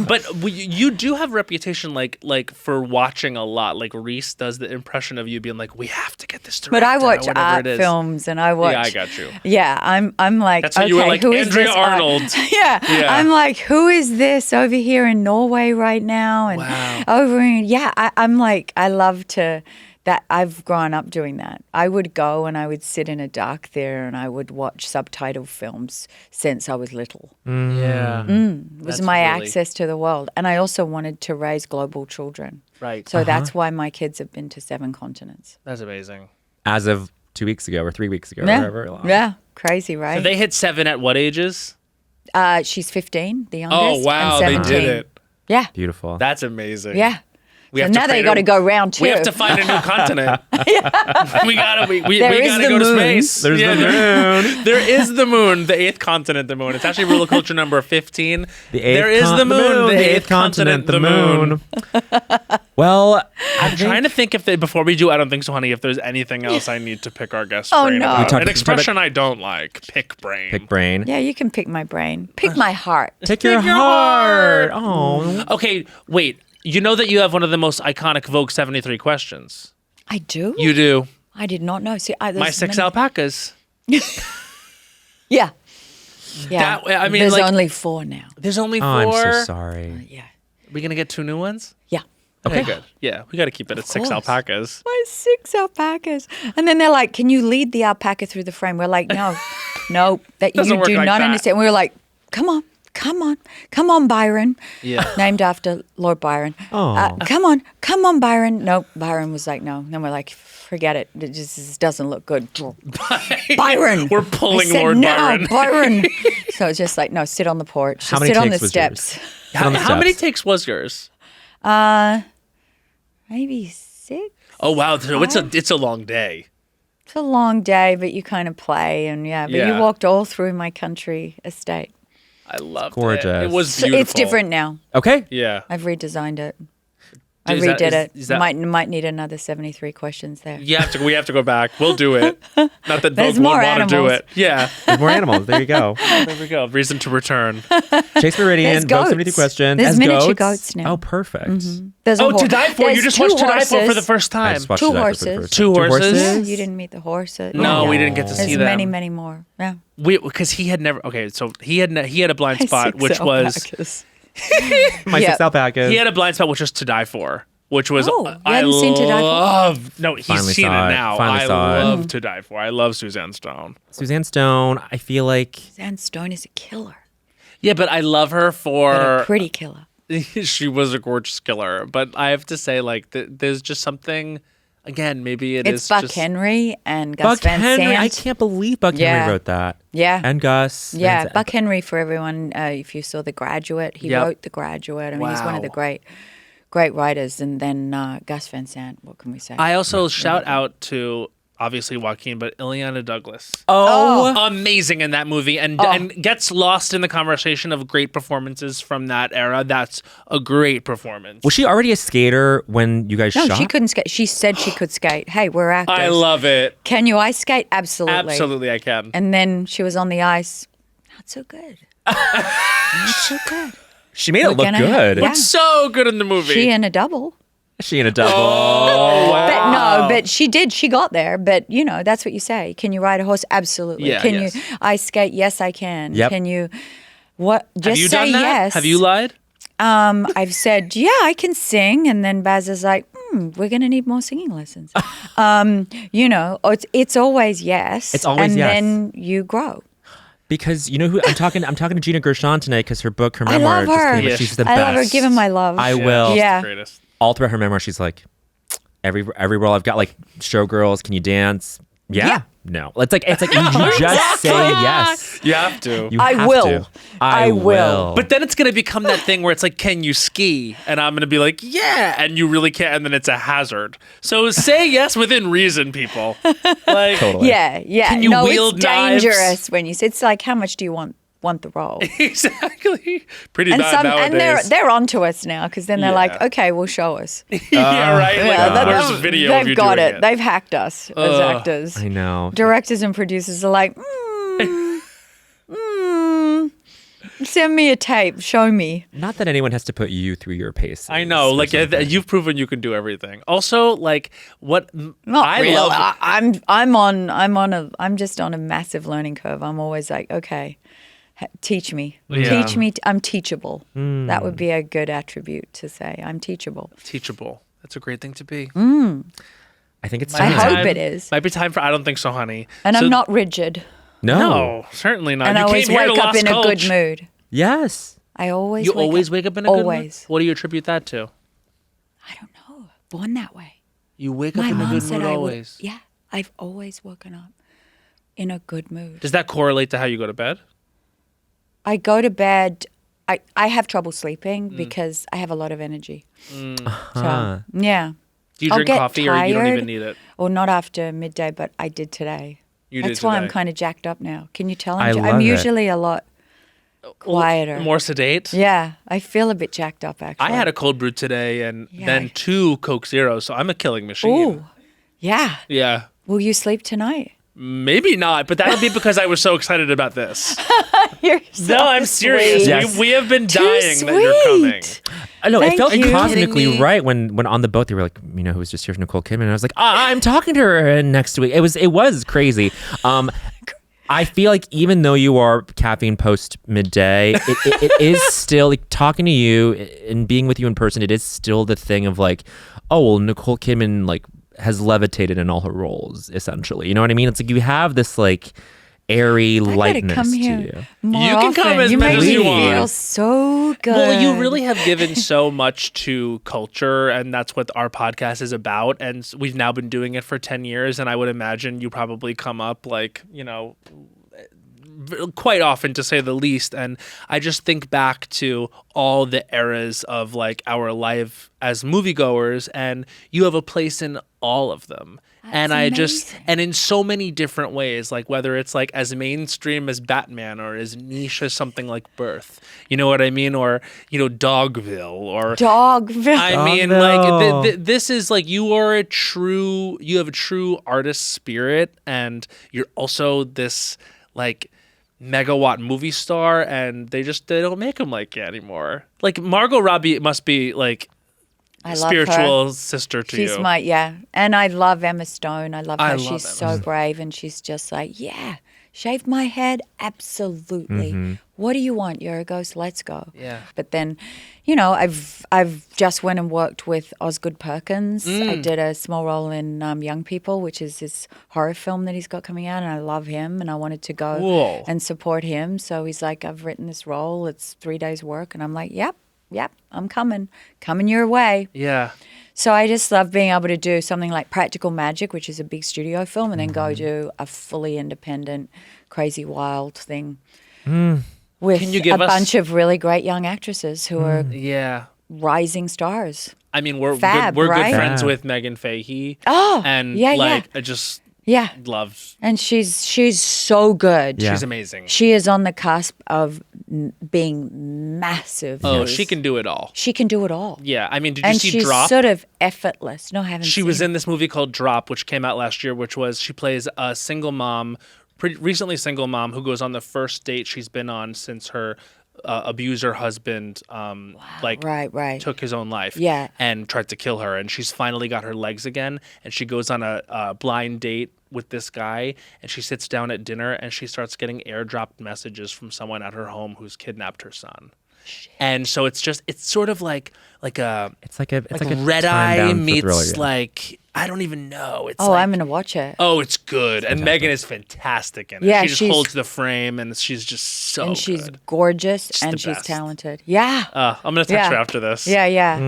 C: But you do have a reputation like for watching a lot. Like Reese does the impression of you being like, we have to get this directed.
D: But I watch
C: or whatever
D: art
C: it is.
D: films and I watch.
C: Yeah, I got you.
D: Yeah, I'm like,
C: That's what
D: okay,
C: you were like,
D: who is
C: Andrea
D: this art-
C: Arnold.
D: Yeah,
C: Yeah.
D: I'm like, who is this over here in Norway right now? And
C: Wow.
D: over in, I'm like, I love to, that I've grown up doing that. I would go and I would sit in a dark theater and I would watch subtitle films since I was little.
C: Yeah.
D: It was
C: That's
D: my
C: really-
D: access to the world. And I also wanted to raise global children.
C: Right.
D: So that's why my kids have been to 7 continents.
C: That's amazing.
A: As of 2 weeks ago or 3 weeks ago, or
D: Yeah,
A: however long.
D: yeah, crazy, right?
C: So they hit 7 at what ages?
D: She's 15, the youngest.
C: Oh wow,
D: and
C: they
D: 17.
C: did it.
D: Yeah,
A: Beautiful.
C: That's amazing.
D: yeah.
C: We
D: So
C: have to
D: now they
C: create
D: got to
C: a-
D: go round 2.
C: We have to find a new continent. We gotta
D: There is
C: gotta
D: the
C: go to
D: moon.
C: space.
A: There's the moon.
C: There is the moon, the 8th continent, the moon. It's actually rule of culture number 15.
A: The eighth
C: There is the moon, the 8th continent, the moon.
A: Well,
C: I'm trying to think if before we do, I don't think so, honey, if there's anything else I need to pick our guest
D: Oh,
C: brain
D: no.
C: about.
D: We
A: talked-
C: An expression I don't like. Pick brain.
A: pick brain.
D: Yeah, you can pick my brain. Pick my heart.
A: Pick your heart. Oh.
C: Okay, wait. You know that you have one of the most iconic Vogue 73 questions.
D: I do?
C: You do.
D: I did not know. See, there's
C: My 6
D: many-
C: alpacas.
D: Yeah. Yeah.
C: That- I mean,
D: there's
C: like-
D: only 4 now.
C: There's only 4.
A: I'm so sorry.
D: Yeah.
C: We gonna get 2 new ones?
D: Yeah.
C: Okay, good. Yeah, we got to keep it at 6
D: course.
C: alpacas.
D: My 6 alpacas. And then they're like, can you lead the alpaca through the frame? We're like, no, no, that
C: Doesn't
D: you
C: work
D: do
C: like
D: not
C: that.
D: understand. We were like, come on, Byron.
C: Yeah.
D: Named after Lord Byron.
A: Aw.
D: Come on, Byron. No, Byron was like, no. Then we're like, forget it. It just doesn't look good. Byron.
C: We're pulling
D: I said,
C: Lord
D: no,
C: Byron.
D: Byron. So it's just like, no, sit on the porch.
A: How
D: Just
A: many
D: sit on the
A: takes was yours?
D: steps.
C: How many takes was yours?
D: Maybe 6.
C: Oh wow, so it's a long day.
D: It's a long day, but you kind of play but
C: Yeah.
D: you walked all through my country estate.
C: I loved
A: Gorgeous.
C: it. It was
D: So
C: beautiful.
D: it's different now.
A: Okay.
C: Yeah.
D: I've redesigned it. I
C: Is that-
D: redid
C: is-
D: it.
C: is that-
D: Might need another 73 questions there.
C: We have to go back. We'll do it. Not that
D: There's
C: Vogue
D: more
C: would want to do
D: animals.
C: it. Yeah.
A: There's more animals. There you go.
C: There we go. Reason to return.
A: Chase Meridian,
D: There's
A: Vogue 72
D: goats.
A: questions.
D: There's
A: As
D: miniature goats now.
A: Oh, perfect.
D: There's a
C: Oh,
D: horse.
C: To Die For. You
D: There's
C: just
D: 2
C: watched To Die For for
D: horses.
C: the first
A: I
C: time.
A: just watched
D: 2
A: that for the
D: horses.
A: first
C: 2
A: time.
C: horses?
D: Yeah, you didn't meet the horse.
C: No,
D: Yeah.
C: we didn't get to see
D: There's
C: them.
D: many, many more. Yeah.
C: Because he had never. Okay, so he had a blind spot,
D: 6
C: which was
D: alpacas.
A: My
D: Yeah.
A: 6 alpacas.
C: he had a blind spot, which was To Die For. which was
D: Oh, you
C: I
D: hadn't seen To Die For?
C: love. No, he's
A: Finally
C: seen it
A: saw it.
C: now.
A: Finally
C: I
A: saw it.
C: love To Die For. I love Suzanne Stone.
A: Suzanne Stone, I feel like
D: Suzanne Stone is a killer,
C: Yeah, but I love her
D: but
C: for
D: a pretty killer.
C: she was a gorgeous killer. But I have to say, like, there's just something. Again, maybe
D: It's
C: is
D: Buck
C: just,
D: Henry and Gus
A: Buck
D: Van
A: Henry. I
D: Sant.
A: can't believe Buck
D: Yeah.
A: Henry wrote that.
D: Yeah.
A: And Gus.
D: Yeah,
A: Van-
D: Buck Henry for everyone. If you saw The Graduate, he
C: Yep.
D: wrote The Graduate. I mean, he's one of the
C: Wow.
D: great writers. And then Gus Van Sant. What can we say?
C: I also shout out to obviously Joaquin, but Ileana Douglas.
A: Oh,
C: Amazing in that movie and gets lost in the conversation of great performances from that era. That's a great performance.
A: was she already a skater when you guys
D: no,
A: shot?
D: she couldn't skate. She said she could skate. Hey, we're actors.
C: I love it.
D: Can you ice skate? Absolutely.
C: Absolutely, I can.
D: And then she was on the ice. Not so good. Not so good.
A: She made it
D: We're
A: look
D: gonna-
A: good.
D: yeah.
C: So good in the movie.
D: She in a double.
A: She in a double.
C: Oh, wow.
D: But no, but she did. She got there. But you know, that's what you say. Can you ride a horse? Absolutely.
C: Yeah,
D: can
C: yes.
D: you ice skate? Yes, I can.
A: Yep.
D: Can you? What? Just
C: Have you
D: say
C: done that?
D: yes.
C: Have you lied?
D: I've said yeah, I can sing, and then Baz is like, we're gonna need more singing lessons. You know, it's always yes.
A: It's always
D: and
A: yes.
D: then you grow.
A: Because you know who I'm talking to Gina Gershon tonight because her book, her
D: I
A: memoir,
D: love
A: just
D: her.
A: came out.
C: Yeah,
A: She's the
D: I
A: best.
D: love her. Give him my love.
A: I will.
D: Yeah.
C: Greatest.
A: All throughout her memoir, she's like, every role I've got, like, showgirls, can you dance? Yeah. No. It's like you just say yes.
C: You have to.
A: You
D: I
A: have
D: will.
A: to.
D: I will.
C: But then it's going to become that thing where it's like, can you ski? And I'm going to be like, yeah. And you really can't. And then it's a hazard. So say yes within reason, people. Like,
A: Totally.
D: Yeah, yeah.
C: Can you
D: no,
C: wield
D: it's
C: knives?
D: dangerous when you say it's like how much do you want the role?
C: exactly. Pretty
D: And
C: bad nowadays.
D: they're onto us now because then they're like,
C: Yeah.
D: okay, well, show us.
C: yeah, right. Like,
D: Yeah,
C: where's video
D: they've
C: of you
D: got
C: doing
D: it. They've hacked us as actors.
A: I know.
D: Directors and producers are like, send me a tape, show me.
A: Not that anyone has to put you through your paces.
C: I know.
A: or
C: Like,
A: something.
C: you've proven you can do everything. Also, like, what
D: Not
C: I
D: real.
C: love.
D: I'm just on a massive learning curve. I'm always like, okay, teach me,
C: Yeah.
D: teach me. I'm teachable. That would be a good attribute to say. I'm teachable.
C: Teachable. That's a great thing to be.
A: I think it's
D: I
A: time.
D: hope it is.
C: Might be time for. I don't think so, honey.
D: And
C: So-
D: I'm not rigid.
C: No, certainly not.
D: And I
C: you
D: always
C: came here to
D: wake up
C: Lost
D: in a good
C: Culture.
D: mood.
A: Yes.
D: I always
C: You always wake up in a good mood?
D: always.
C: What do you attribute that to?
D: I don't know. Born that way.
C: You wake
D: My
C: up in a
D: mom
C: good
D: said
C: mood
D: I
C: always.
D: would. Yeah, I've always woken up in a good mood.
C: Does that correlate to how you go to bed?
D: I go to bed. I have trouble sleeping
C: Mm.
D: because I have a lot of energy.
A: Huh.
D: So yeah,
C: Do you
D: I'll
C: drink
D: get
C: coffee or you don't
D: tired.
C: even need it?
D: or not after midday, but I did today.
C: You did
D: That's why I'm
C: today.
D: kind of jacked up now. Can you tell?
A: I love
D: I'm
A: it.
D: usually a lot quieter.
C: More sedate?
D: Yeah, I feel a bit jacked up actually.
C: I had a cold brew today and
D: Yeah.
C: then 2 Coke Zeros, so I'm a killing machine.
D: Ooh, yeah.
C: Yeah.
D: Will you sleep tonight?
C: Maybe not, but that'll be because I was so excited about this.
D: You're so
C: No, I'm serious.
D: sweet.
A: Yes.
C: We have been
D: Too
C: dying that you're coming.
D: sweet.
A: I know. It
D: Thank
A: felt
D: you.
A: cosmically
C: Kidding me?
A: right when on the boat they were like, you know, who was just here, Nicole Kidman. And I was like, I'm talking to her next week. It was crazy. I feel like even though you are caffeine post midday, it is still like talking to you and being with you in person. It is still the thing of like, oh well, Nicole Kidman like has levitated in all her roles essentially. You know what I mean? It's like you have this like airy
D: I gotta
A: lightness
D: come
A: to
D: here
A: you.
D: more
C: You can come
D: often.
C: as
D: you
C: many
D: make
C: as
D: me
C: you want.
D: feel so good.
C: Well, you really have given so much to culture, and that's what our podcast is about. And we've now been doing it for 10 years, and I would imagine you probably come up like, you know, quite often to say the least. And I just think back to all the eras of like our life as moviegoers, and you have a place in all of them. And I just,
D: amazing.
C: and in so many different ways, like whether it's like as mainstream as Batman or as niche as something like Birth, you know what I mean? Or, you know, Dogville or
D: Dogville.
C: I mean,
A: Dogville.
C: like this is like you have a true artist spirit, and you're also this like megawatt movie star, and they don't make them like you anymore. Like Margot Robbie must be like
D: I love
C: spiritual
D: her.
C: sister to
D: She's
C: you.
D: and I love Emma Stone. I love her.
C: I love
D: She's
C: Emma
D: so brave, and she's just like, yeah, shave my head, absolutely. What do you want, Yorgos? Let's go.
C: Yeah.
D: But then, I've just went and worked with Osgood Perkins. I did a small role in Young People, which is this horror film that he's got coming out, and I love him, and I wanted to go
C: Whoa.
D: and support him. So he's like, I've written this role. It's 3 days work, and I'm like, yep, I'm coming your way.
C: Yeah.
D: So I just love being able to do something like Practical Magic, which is a big studio film, and then go do a fully independent, crazy, wild thing with
C: Can you give
D: a
C: us-
D: bunch of really great young actresses who are
C: Yeah.
D: rising stars.
C: I mean, we're
D: Fab,
C: good, we're
D: right?
C: good friends
A: Fab.
C: with Megan Fahey.
D: Oh,
C: and
D: yeah,
C: I just
D: Yeah,
C: love.
D: and she's so good.
A: Yeah.
C: She's amazing.
D: She is on the cusp of being massive.
C: Oh, she can do it all.
D: She can do it all.
C: Yeah, I mean, did you
D: And
C: see
D: she's
C: Drop?
D: sort of effortless. No, I haven't
C: She
D: seen
C: was
D: it.
C: in this movie called Drop, which came out last year, which was she plays a single mom, pretty recently single mom, who goes on the first date she's been on since her abuser husband
D: Right.
C: took his own life
D: Yeah.
C: and tried to kill her, and she's finally got her legs again, and she goes on a blind date with this guy, and she sits down at dinner and she starts getting airdropped messages from someone at her home who's kidnapped her son. And so it's sort of like a
A: It's like a
C: Red Eye
A: time-bound
C: meets
A: thriller, yeah.
C: like I don't even know. It's
D: Oh,
C: like,
D: I'm gonna watch it.
C: oh, it's good, and Megan is fantastic in it.
D: Yeah,
C: she just
D: she's-
C: holds the frame, and she's just so
D: and she's
C: good.
D: gorgeous
C: the
D: and she's
C: best.
D: talented. Yeah.
C: I'm gonna text
D: Yeah.
C: her after this.
D: Yeah.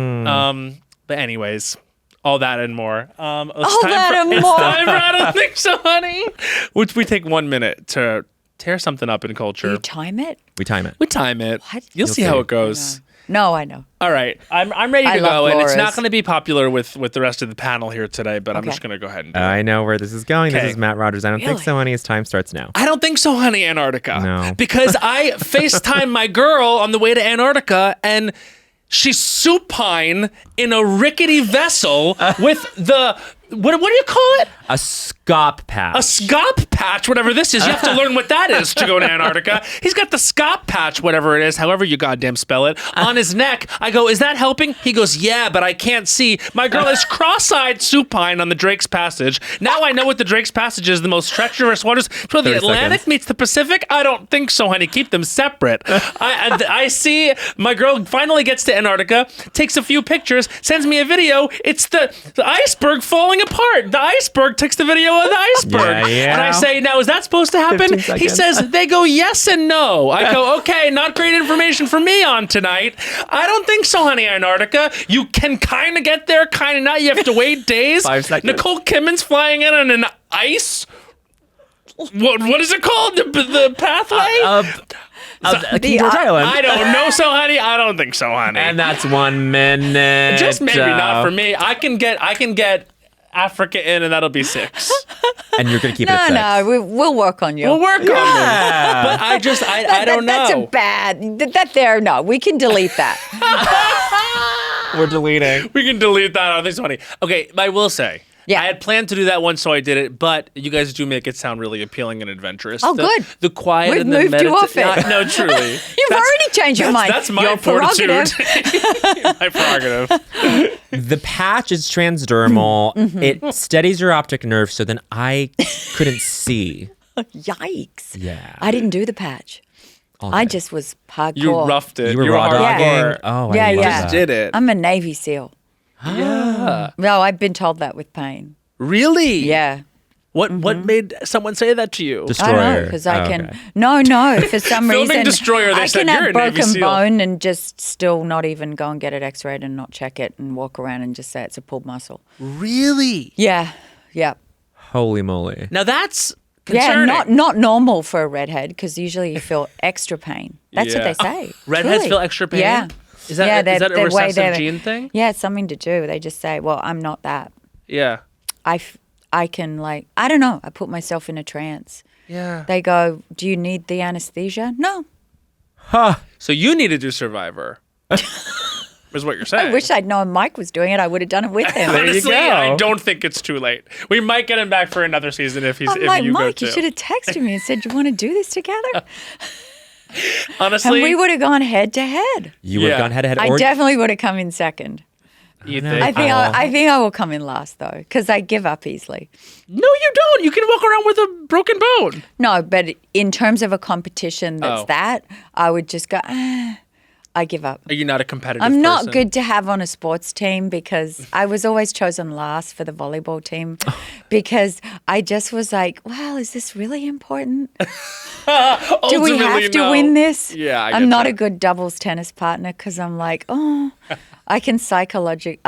C: But anyways, all that and more. It's
D: All
C: time
D: that
C: for,
D: and
C: it's
D: more.
C: time for I don't think so, honey. Which we take 1 minute to tear something up in culture.
D: You time it?
A: We time it.
C: We time it.
D: What?
C: You'll see how it goes.
D: No, I know.
C: All right, I'm ready
D: I
C: to
D: love
C: go, and it's
D: Laura's.
C: not going to be popular with the rest of the panel here today. But I'm
D: Okay.
C: just going to go ahead and do it.
A: I know where this is going.
C: Okay.
A: This is Matt Rogers. I don't think
D: Really?
A: so, honey. His time starts now.
C: I don't think so, honey, Antarctica.
A: No.
C: Because I FaceTime my girl on the way to Antarctica, and she's supine in a rickety vessel with the what do you call it?
A: A scop patch.
C: A scop patch, whatever this is. You have to learn what that is to go to Antarctica. He's got the scop patch, whatever it is, however you goddamn spell it, on his neck. I go, is that helping? He goes, yeah, but I can't see. My girl is cross-eyed supine on the Drake's Passage. Now I know what the Drake's Passage is, the most treacherous waters. Where the
A: 30
C: Atlantic
A: seconds.
C: meets the Pacific? I don't think so, honey. Keep them separate. I see my girl finally gets to Antarctica, takes a few pictures, sends me a video. It's the iceberg falling apart. The iceberg takes the video of the iceberg.
A: Yeah.
C: And I say, now is that supposed to happen?
A: 15
C: He
A: seconds.
C: says, they go yes and no. I go, okay, not great information for me on tonight. I don't think so, honey, Antarctica. You can kind of get there, kind of not. You have to wait days.
A: 5 seconds.
C: Nicole Kidman's flying in on an ice. What is it called? The pathway?
A: King George Island.
C: I don't know, so honey. I don't think so, honey.
A: And that's 1 minute.
C: Just maybe not for me. I can get Africa in, and that'll be 6.
A: And you're going to keep it at 6.
D: No, we'll work on you.
C: We'll work on it.
A: Yeah.
C: But I don't know.
D: That's a bad. That there. No, we can delete that.
A: We're deleting.
C: We can delete that. I don't think so, honey. Okay, I will say.
D: Yeah.
C: I had planned to do that one, so I did it. But you guys do make it sound really appeling and adventurous.
D: Oh,
C: The-
D: good.
C: The quiet
D: We've
C: and the
D: moved you off it.
C: No, truly.
D: You've already changed your mind.
C: That's my
D: Your
C: fortitude.
D: prerogative.
C: My prerogative.
A: The patch is transdermal.
D: Mm-hmm.
A: It steadies your optic nerve, so then I couldn't see.
D: Yikes.
A: Yeah.
D: I didn't do the patch.
A: All
D: I
A: day.
D: just was hardcore.
C: You roughed it.
A: You were raw dogging.
C: hardcore.
A: Oh,
D: Yeah,
A: I love
D: yeah.
A: that.
C: Did it.
D: I'm a Navy SEAL.
C: Yeah.
D: No, I've been told that with pain.
C: Really?
D: Yeah.
C: What made someone say that to you?
D: I
A: Destroyer.
D: don't know, because I
A: Oh,
D: can.
A: okay.
D: No, for some
C: Filming
D: reason.
C: Destroyer, they
D: I
C: said,
D: can
C: "You're
D: have
C: a Navy
D: broken
C: SEAL."
D: bone and just still not even go and get it x-rayed and not check it and walk around and just say it's a pulled muscle.
C: Really?
D: Yeah.
A: Holy moly.
C: Now that's
D: Yeah,
C: concerning.
D: not normal for a redhead because usually you feel extra pain. That's what
C: Yeah.
D: they say.
C: Redheads
D: Truly.
C: feel extra pain?
D: Yeah.
C: Is that,
D: yeah,
C: is that a
D: they're way
C: recessive
D: there.
C: gene thing?
D: Yeah, it's something to do. They just say, well, I'm not that.
C: Yeah.
D: I can I don't know. I put myself in a trance.
C: Yeah.
D: They go, do you need the anesthesia? No.
C: So you need to do Survivor. Is what you're saying.
D: I wish I'd known Mike was doing it. I would have done it with him.
C: Honestly,
A: go.
C: I don't think it's too late. We might get him back for another season if
D: I'm
C: if
D: like,
C: you go
D: Mike,
C: too.
D: you should have texted me and said, you want to do this together?
C: Honestly,
D: And we would have gone head to head.
A: You would have
C: Yeah.
A: gone head to head.
D: I definitely would have come in second.
C: You
A: No.
C: think?
D: I think I will come in last though, because I give up easily.
C: No, you don't. You can walk around with a broken bone.
D: No, but in terms of a competition that's
C: Oh.
D: that, I would just go, I give up.
C: Are you not a competitive
D: I'm not
C: person?
D: good to have on a sports team because I was always chosen last for the volleyball team because I just was like, well, is this really important? Do we have to win this?
C: Yeah,
D: I'm not a good doubles tennis partner because I'm like, I can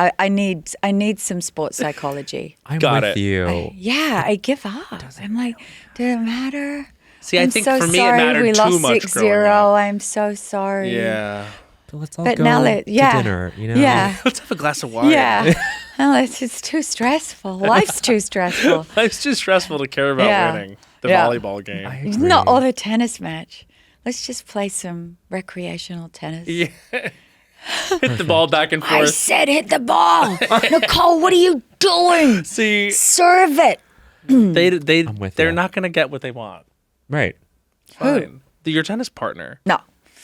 D: I need some sports psychology.
A: I'm
C: Got
A: with
C: it.
A: you.
D: Yeah, I give up. I'm like, did it matter?
C: See, I
D: I'm
C: think
D: so
C: for me it
D: sorry
C: mattered
D: we
C: too
D: lost
C: much
D: 6-0.
C: growing up.
D: I'm so sorry.
C: Yeah.
A: So let's all
D: But
A: go
D: now
A: to dinner, you know?
D: Yeah.
C: Let's have a glass of wine.
D: Yeah. Well, it's too stressful. Life's too stressful.
C: Life's too stressful to care about
D: Yeah.
C: winning the
D: Yeah.
C: volleyball game.
A: I agree.
D: Not all the tennis match. Let's just play some recreational tennis.
C: Yeah. Hit the ball back and
D: I
C: forth.
D: said hit the ball. Nicole, what are you doing?
C: See,
D: Serve it.
A: with
C: they're
A: ya.
C: not going to get what they want.
A: Right.
C: Fine. Your tennis partner.
D: No.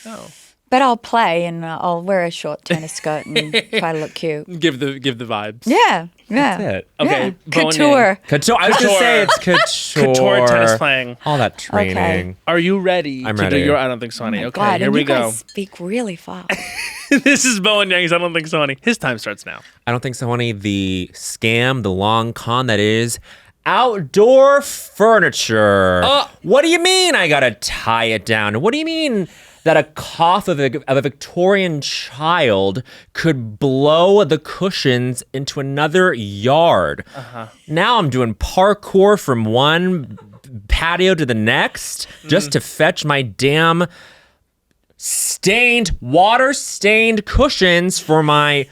C: Oh.
D: But I'll play and I'll wear a short tennis skirt and try to look cute.
C: Give the vibes.
D: Yeah. Yeah.
A: That's it.
C: Okay,
D: Yeah.
C: Bowen
D: Couture.
A: Couture. I was going to say it's couture.
C: Couture tennis playing.
A: All that training.
D: Okay.
C: Are you ready
A: I'm
C: to
A: ready.
C: do your I don't think so, honey?
D: Oh my
C: Okay,
D: God,
C: here
D: and
C: we
D: you
C: go.
D: guys speak really fast.
C: This is Bowen Yang's I don't think so, honey. His time starts now.
A: I don't think so, honey. The scam, the long con that is outdoor furniture. What do you mean I gotta tie it down? What do you mean that a cough of a Victorian child could blow the cushions into another yard? Now I'm doing parkour from one patio to the next just to fetch my damn water-stained cushions for my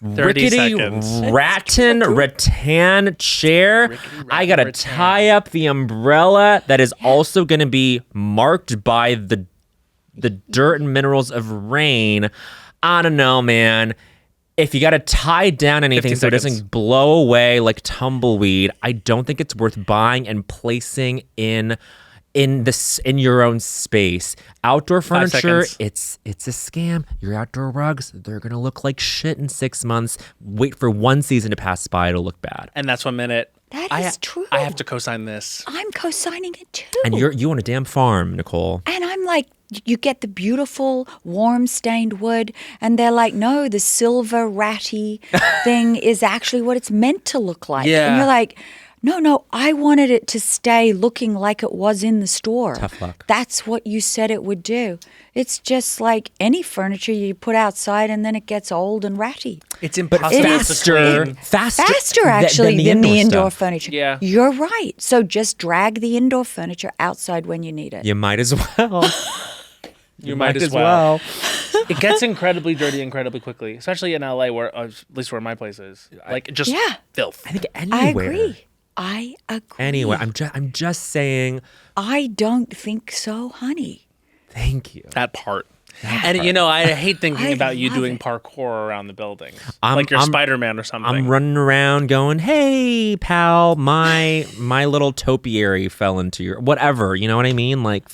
C: 30
A: rickety
C: seconds.
A: rattan chair. I gotta
C: rattan.
A: tie up the umbrella that is also gonna be marked by the dirt and minerals of rain. I don't know, man. If you gotta tie down anything
C: 50
A: so it
C: seconds.
A: doesn't blow away like tumbleweed, I don't think it's worth buying and placing in your own space. Outdoor
C: 5
A: furniture,
C: seconds.
A: it's a scam. Your outdoor rugs, they're gonna look like shit in 6 months. Wait for one season to pass by, it'll look bad.
C: And that's 1 minute.
D: That
C: I
D: is true.
C: I have to co-sign this.
D: I'm co-signing it too.
A: And you own a damn farm, Nicole.
D: And I'm like, you get the beautiful warm stained wood, and they're like, no, the silver ratty thing is actually what it's meant to look like.
C: Yeah.
D: And you're like, no, I wanted it to stay looking like it was in the store.
A: Tough luck.
D: That's what you said it would do. It's just like any furniture you put outside and then it gets old and ratty.
C: It's impossible
D: It
C: to
D: is
C: clean.
D: Faster actually than the indoor
A: stuff.
D: furniture.
C: Yeah.
D: You're right. So just drag the indoor furniture outside when you need it.
A: You might as well.
C: You might as well. It gets incredibly dirty incredibly quickly, especially in LA, where at least where my place is. Like just
D: Yeah.
C: filth.
A: I think
D: I
A: anywhere.
D: agree. I agree.
A: Anyway, I'm just saying.
D: I don't think so, honey.
A: Thank you.
C: That part. And you know, I hate thinking
D: I
C: about you
D: love
C: doing
D: it.
C: parkour around the building,
A: I'm-
C: like you're
A: I'm-
C: Spider-Man or something.
A: I'm running around going, "Hey, pal, my little topiary fell into your whatever." You know what I mean? Like,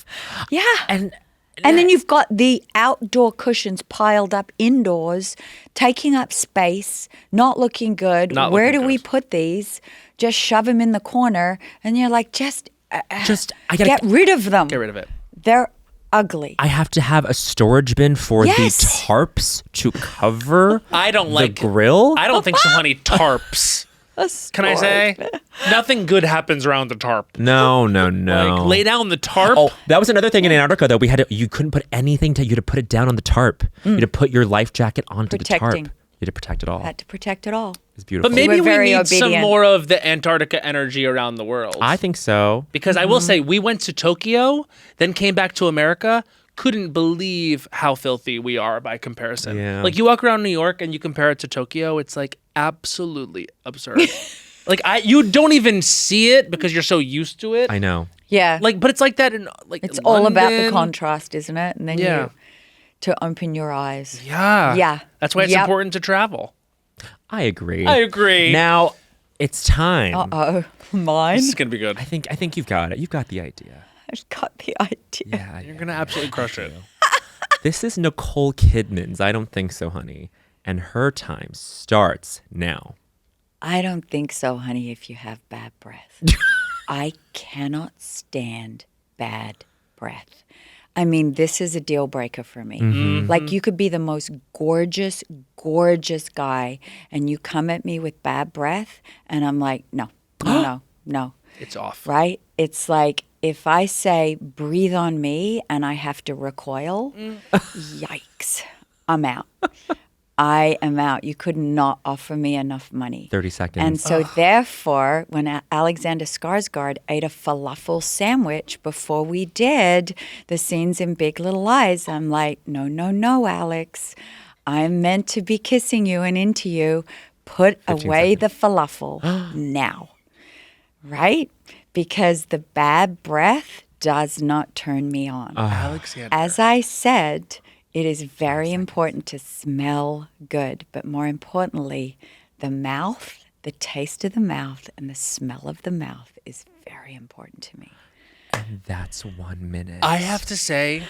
D: Yeah.
A: and
D: then you've got the outdoor cushions piled up indoors, taking up space, not looking good.
C: Not
D: Where
C: looking
D: do we
C: good.
D: put these? Just shove them in the corner, and you're like,
A: I gotta
D: get rid of them.
C: Get rid of it.
D: They're ugly.
A: I have to have a storage bin for
D: Yes.
A: the tarps to cover
C: I don't
A: the
C: like
A: grill.
C: I don't think so, honey. Tarps. Can I say? Nothing good happens around the tarp.
A: No.
C: Like lay down the tarp.
A: Oh, that was another thing in Antarctica though. You couldn't put anything you had to put it down on the tarp. You had to put your life jacket onto
D: Protecting.
A: the tarp. You had to protect it all.
D: Had to protect it all.
A: It's beautiful.
C: But maybe
D: We're
C: we
D: very
C: need some
D: obedient.
C: more of the Antarctica energy around the world.
A: I think so.
C: Because I will say, we went to Tokyo, then came back to America. Couldn't believe how filthy we are by comparison.
A: Yeah.
C: Like you walk around New York and you compare it to Tokyo, it's like absolutely absurd. Like you don't even see it because you're so used to it.
A: I know.
D: Yeah.
C: Like, but it's like that in like.
D: it's all about the
C: London.
D: contrast, isn't it? And then
C: Yeah.
D: you to open your eyes.
C: Yeah.
D: Yeah.
C: That's why it's
D: Yep.
C: important to travel.
A: I agree.
C: I agree.
A: Now it's time.
D: Uh-oh. Mine?
C: This is gonna be good.
A: I think you've got it. You've got the idea.
D: I've got the idea.
A: Yeah.
C: You're gonna absolutely crush it.
A: This is Nicole Kidman's I Don't Think So, Honey. and her time starts now.
D: I don't think so, honey, if you have bad breath. I cannot stand bad breath. I mean, this is a deal breaker for me. Like, you could be the most gorgeous, gorgeous guy, and you come at me with bad breath, and I'm like, no.
C: It's off.
D: Right? It's like if I say, breathe on me, and I have to recoil, yikes, I'm out. I am out. You could not offer me enough money.
A: 30 seconds.
D: And so therefore, when Alexander Skarsgård ate a falafel sandwich before we did the scenes in Big Little Lies, I'm like, no, Alex. I'm meant to be kissing you and into you. Put away the falafel now. Right? Because the bad breath does not turn me on.
C: Alexander.
D: As I said, it is very important to smell good, but more importantly, the mouth, the taste of the mouth, and the smell of the mouth is very important to me.
A: And that's 1 minute.
C: I have to say,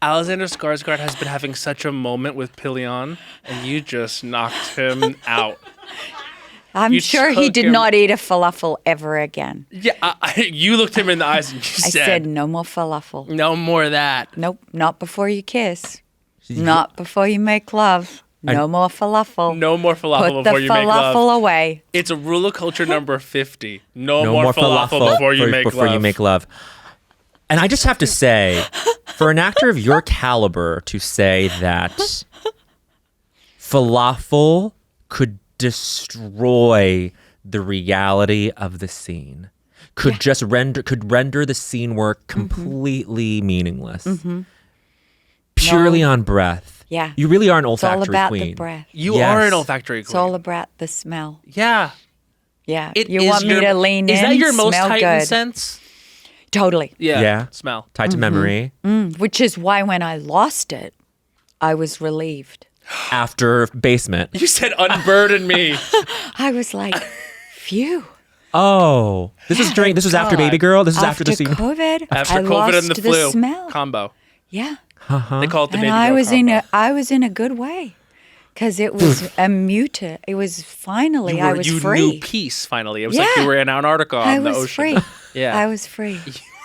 C: Alexander Skarsgård has been having such a moment with Pilion, and you just knocked him out.
D: I'm
C: You
D: sure he
C: took
D: did
C: him-
D: not eat a falafel ever again.
C: Yeah, you looked him in the eyes and you
D: I said, no more falafel.
C: no more of that.
D: Nope, not before you kiss. Not before you make love. No more falafel.
C: No more falafel
D: Put the
C: before you make love.
D: falafel away.
C: It's a rule of culture number 50. No more falafel before you make love.
A: And I just have to say, for an actor of your caliber to say that falafel could destroy the reality of the scene, could just render the scene work completely meaningless. Purely on breath.
D: Yeah.
A: You really are an
D: It's all
A: olfactory
D: about
A: queen.
D: the breath.
C: You
A: Yes.
C: are an olfactory
D: It's
C: queen.
D: all about the smell.
C: Yeah.
D: Yeah.
C: It
D: You
C: is
D: want me
C: your-
D: to lean in,
C: Is that your most
D: smell
C: heightened
D: good.
C: sense?
D: Totally.
C: Yeah. Smell.
A: Tied to memory.
D: Which is why when I lost it, I was relieved.
A: After basement.
C: You said unburden me.
D: I was like, phew.
A: Oh. This was after
C: God.
A: Babygirl? This is after
D: After
A: the scene.
D: COVID,
C: After
D: I
C: COVID
D: lost
C: and the flu
D: smell.
C: combo.
D: Yeah.
C: They call it the
D: And
C: baby
D: I
C: girl
D: was
C: combo.
D: I was in a good way. Because it was a muta. It was finally, I was
C: you
D: free.
C: knew peace finally. It was like
D: Yeah.
C: you were in Antarctica on
D: I
C: the
D: was
C: ocean.
D: free.
C: Yeah.
D: I was free.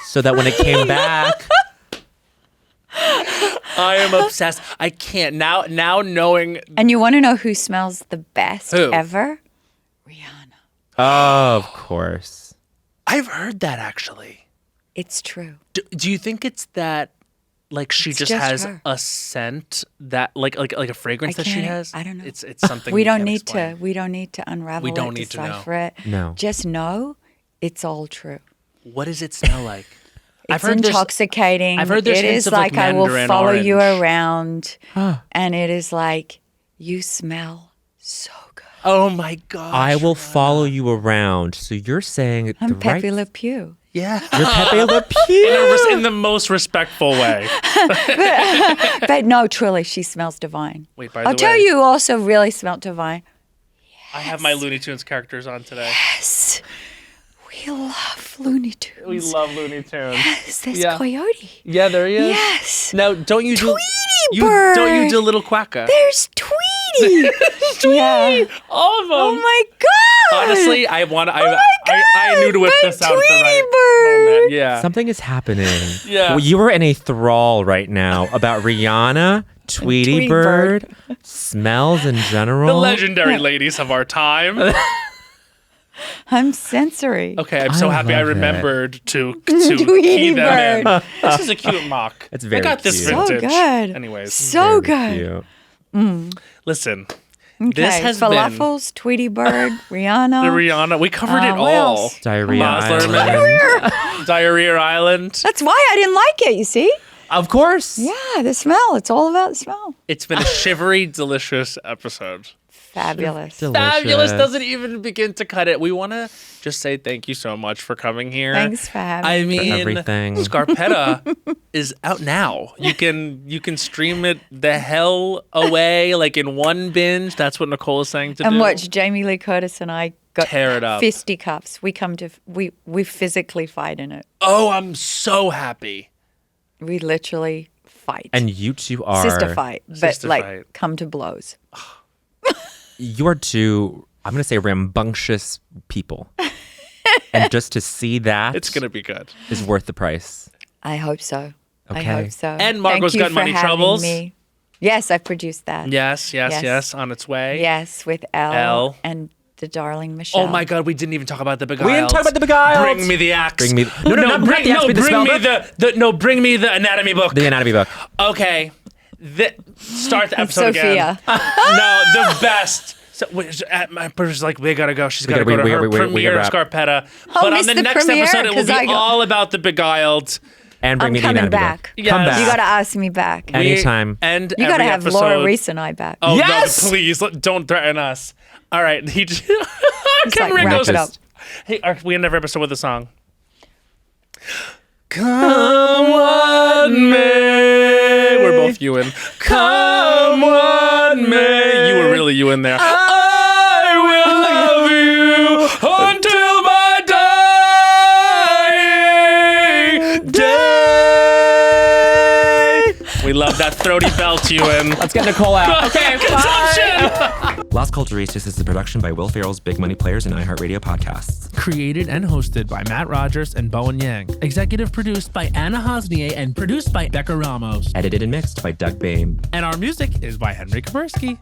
A: So that when it came back,
C: I am obsessed. I can't now knowing
D: And you want to know who smells the best
C: Who?
D: ever? Rihanna.
A: of course.
C: I've heard that actually.
D: It's true.
C: Do you think it's that like she
D: It's
C: just
D: just
C: has
D: her.
C: a scent that like a fragrance that she
D: can't-
C: has?
D: I don't know.
C: It's something
D: We
C: you
D: don't
C: can't
D: need
C: explain.
D: to. We don't need to unravel
C: We don't
D: it,
C: need to know.
D: decipher it.
A: No.
D: Just know it's all true.
C: What does it smell like?
D: It's intoxicating.
C: I've heard there's
D: it
C: hints
D: is
C: of,
D: like I will
C: mandarin
D: follow you
C: orange.
D: around, and it is like you smell so good.
C: Oh my gosh.
A: I will follow you around. So you're saying
D: I'm
A: the
D: Pepe
A: right...
D: Le Pew.
C: Yeah.
A: You're Pepe Le Pew.
C: In the most respectful way.
D: But no, truly, she smells divine.
C: Wait, by
D: I'll
C: the
D: tell
C: way,
D: you, also really smelled divine.
C: I have my Looney Tunes characters on today.
D: Yes, we love Looney Tunes.
C: We love Looney Tunes.
D: Yes, there's
C: Yeah.
D: Coyote.
C: Yeah, there he is.
D: Yes.
C: Now, don't you do
D: Tweety bird.
C: Don't you do Little Quacka?
D: There's Tweety. Yeah.
C: All of them.
D: Oh my God.
C: Honestly, I knew to whip
D: my
C: this out at the right
D: Tweety bird.
C: moment. Yeah.
A: Something is happening.
C: Yeah.
A: Well, you are in a thrall right now about Rihanna, Tweety
D: Tweety
A: Bird, smells in general.
C: The legendary ladies of our time.
D: I'm sensory.
C: Okay, I'm so
A: I
C: happy I
A: love it.
C: remembered to
D: Tweety
C: key them in.
D: bird.
C: This is a cute mock.
A: It's very
C: I got this
A: cute.
D: So
C: vintage.
D: good.
C: Anyways,
D: So
A: Very
D: good.
A: cute.
C: listen.
D: Okay.
C: This has been
D: Falafels, Tweety Bird, Rihanna.
C: the Rihanna. We covered it
D: what
C: all.
D: else?
A: Diarrhea
C: Baz
A: Island.
C: Luhrmann. Diarrhea Island.
D: That's why I didn't like it, you see?
A: Of course.
D: Yeah, the smell. It's all about the smell.
C: It's been a shivery, delicious episode.
D: Fabulous.
C: Fabulous doesn't even begin to cut it. We want to just say thank you so much for coming here.
D: Thanks for having
C: I
D: me.
C: mean,
A: everything.
C: Scarpetta is out now. You can stream it the hell away, like in one binge. That's what Nicole is saying to do.
D: And watch Jamie Lee Curtis and I got
C: Tear it up.
D: fisticuffs. We physically fight in it.
C: Oh, I'm so happy.
D: We literally fight.
A: And you two are
D: sister fight, but
C: Sister
D: like
C: fight.
D: come to blows.
A: You are two, I'm going to say rambunctious people. And just to see that
C: It's going to be good.
A: is worth the price.
D: I hope so. I
A: Okay.
D: hope so.
C: And Margot's
D: Thank you
C: Got
D: for
C: Money
D: having
C: Troubles.
D: me. Yes, I produced that.
C: Yes, on its way.
D: Yes, with Elle
C: Elle.
D: and the darling Michelle.
C: Oh my God, we didn't even talk about the Beguiled.
A: We didn't talk about the Beguiled.
C: Bring me the axe.
A: Bring me not
C: bring
A: the axe, but the spell
C: me
A: book.
C: bring me the anatomy book.
A: The anatomy book.
C: Okay, start the episode
D: Sophia.
C: again. No, the best. So, my producer's like, we gotta go. She's gotta go to her premiere of Scarpetta. But
D: miss
C: on the
D: the
C: next
D: premiere,
C: episode, it will
D: 'cause
C: be
D: I go-
C: all about the Beguiled.
A: And bring
D: I'm
A: me the
D: coming
A: anatomy
D: back.
A: book.
C: Yes.
A: Come back.
D: You got to ask me back.
A: Anytime.
C: And
D: You got to
C: every
D: have
C: episode,
D: Laura Reese and I back.
C: Oh
A: Yes!
C: no! Please don't threaten us. All right, he.
D: It's
C: Kim
D: like, wrap
C: Ringo's.
D: it up.
C: Hey, we end every episode with a song. Come what may. We're both you in. Come what may. You were really you in there. I will love you until my dying day. We love that throaty belt you in.
A: Let's get Nicole out.
C: Okay, consumption.
A: Las Culturistas is the production by Will Ferrell's Big Money Players and iHeartRadio podcasts.
E: Created and hosted by Matt Rogers and Bowen Yang. Executive produced by Anna Hosnier and produced by Becca Ramos.
A: Edited and mixed by Doug Bain.
E: And our music is by Henry Kapersky.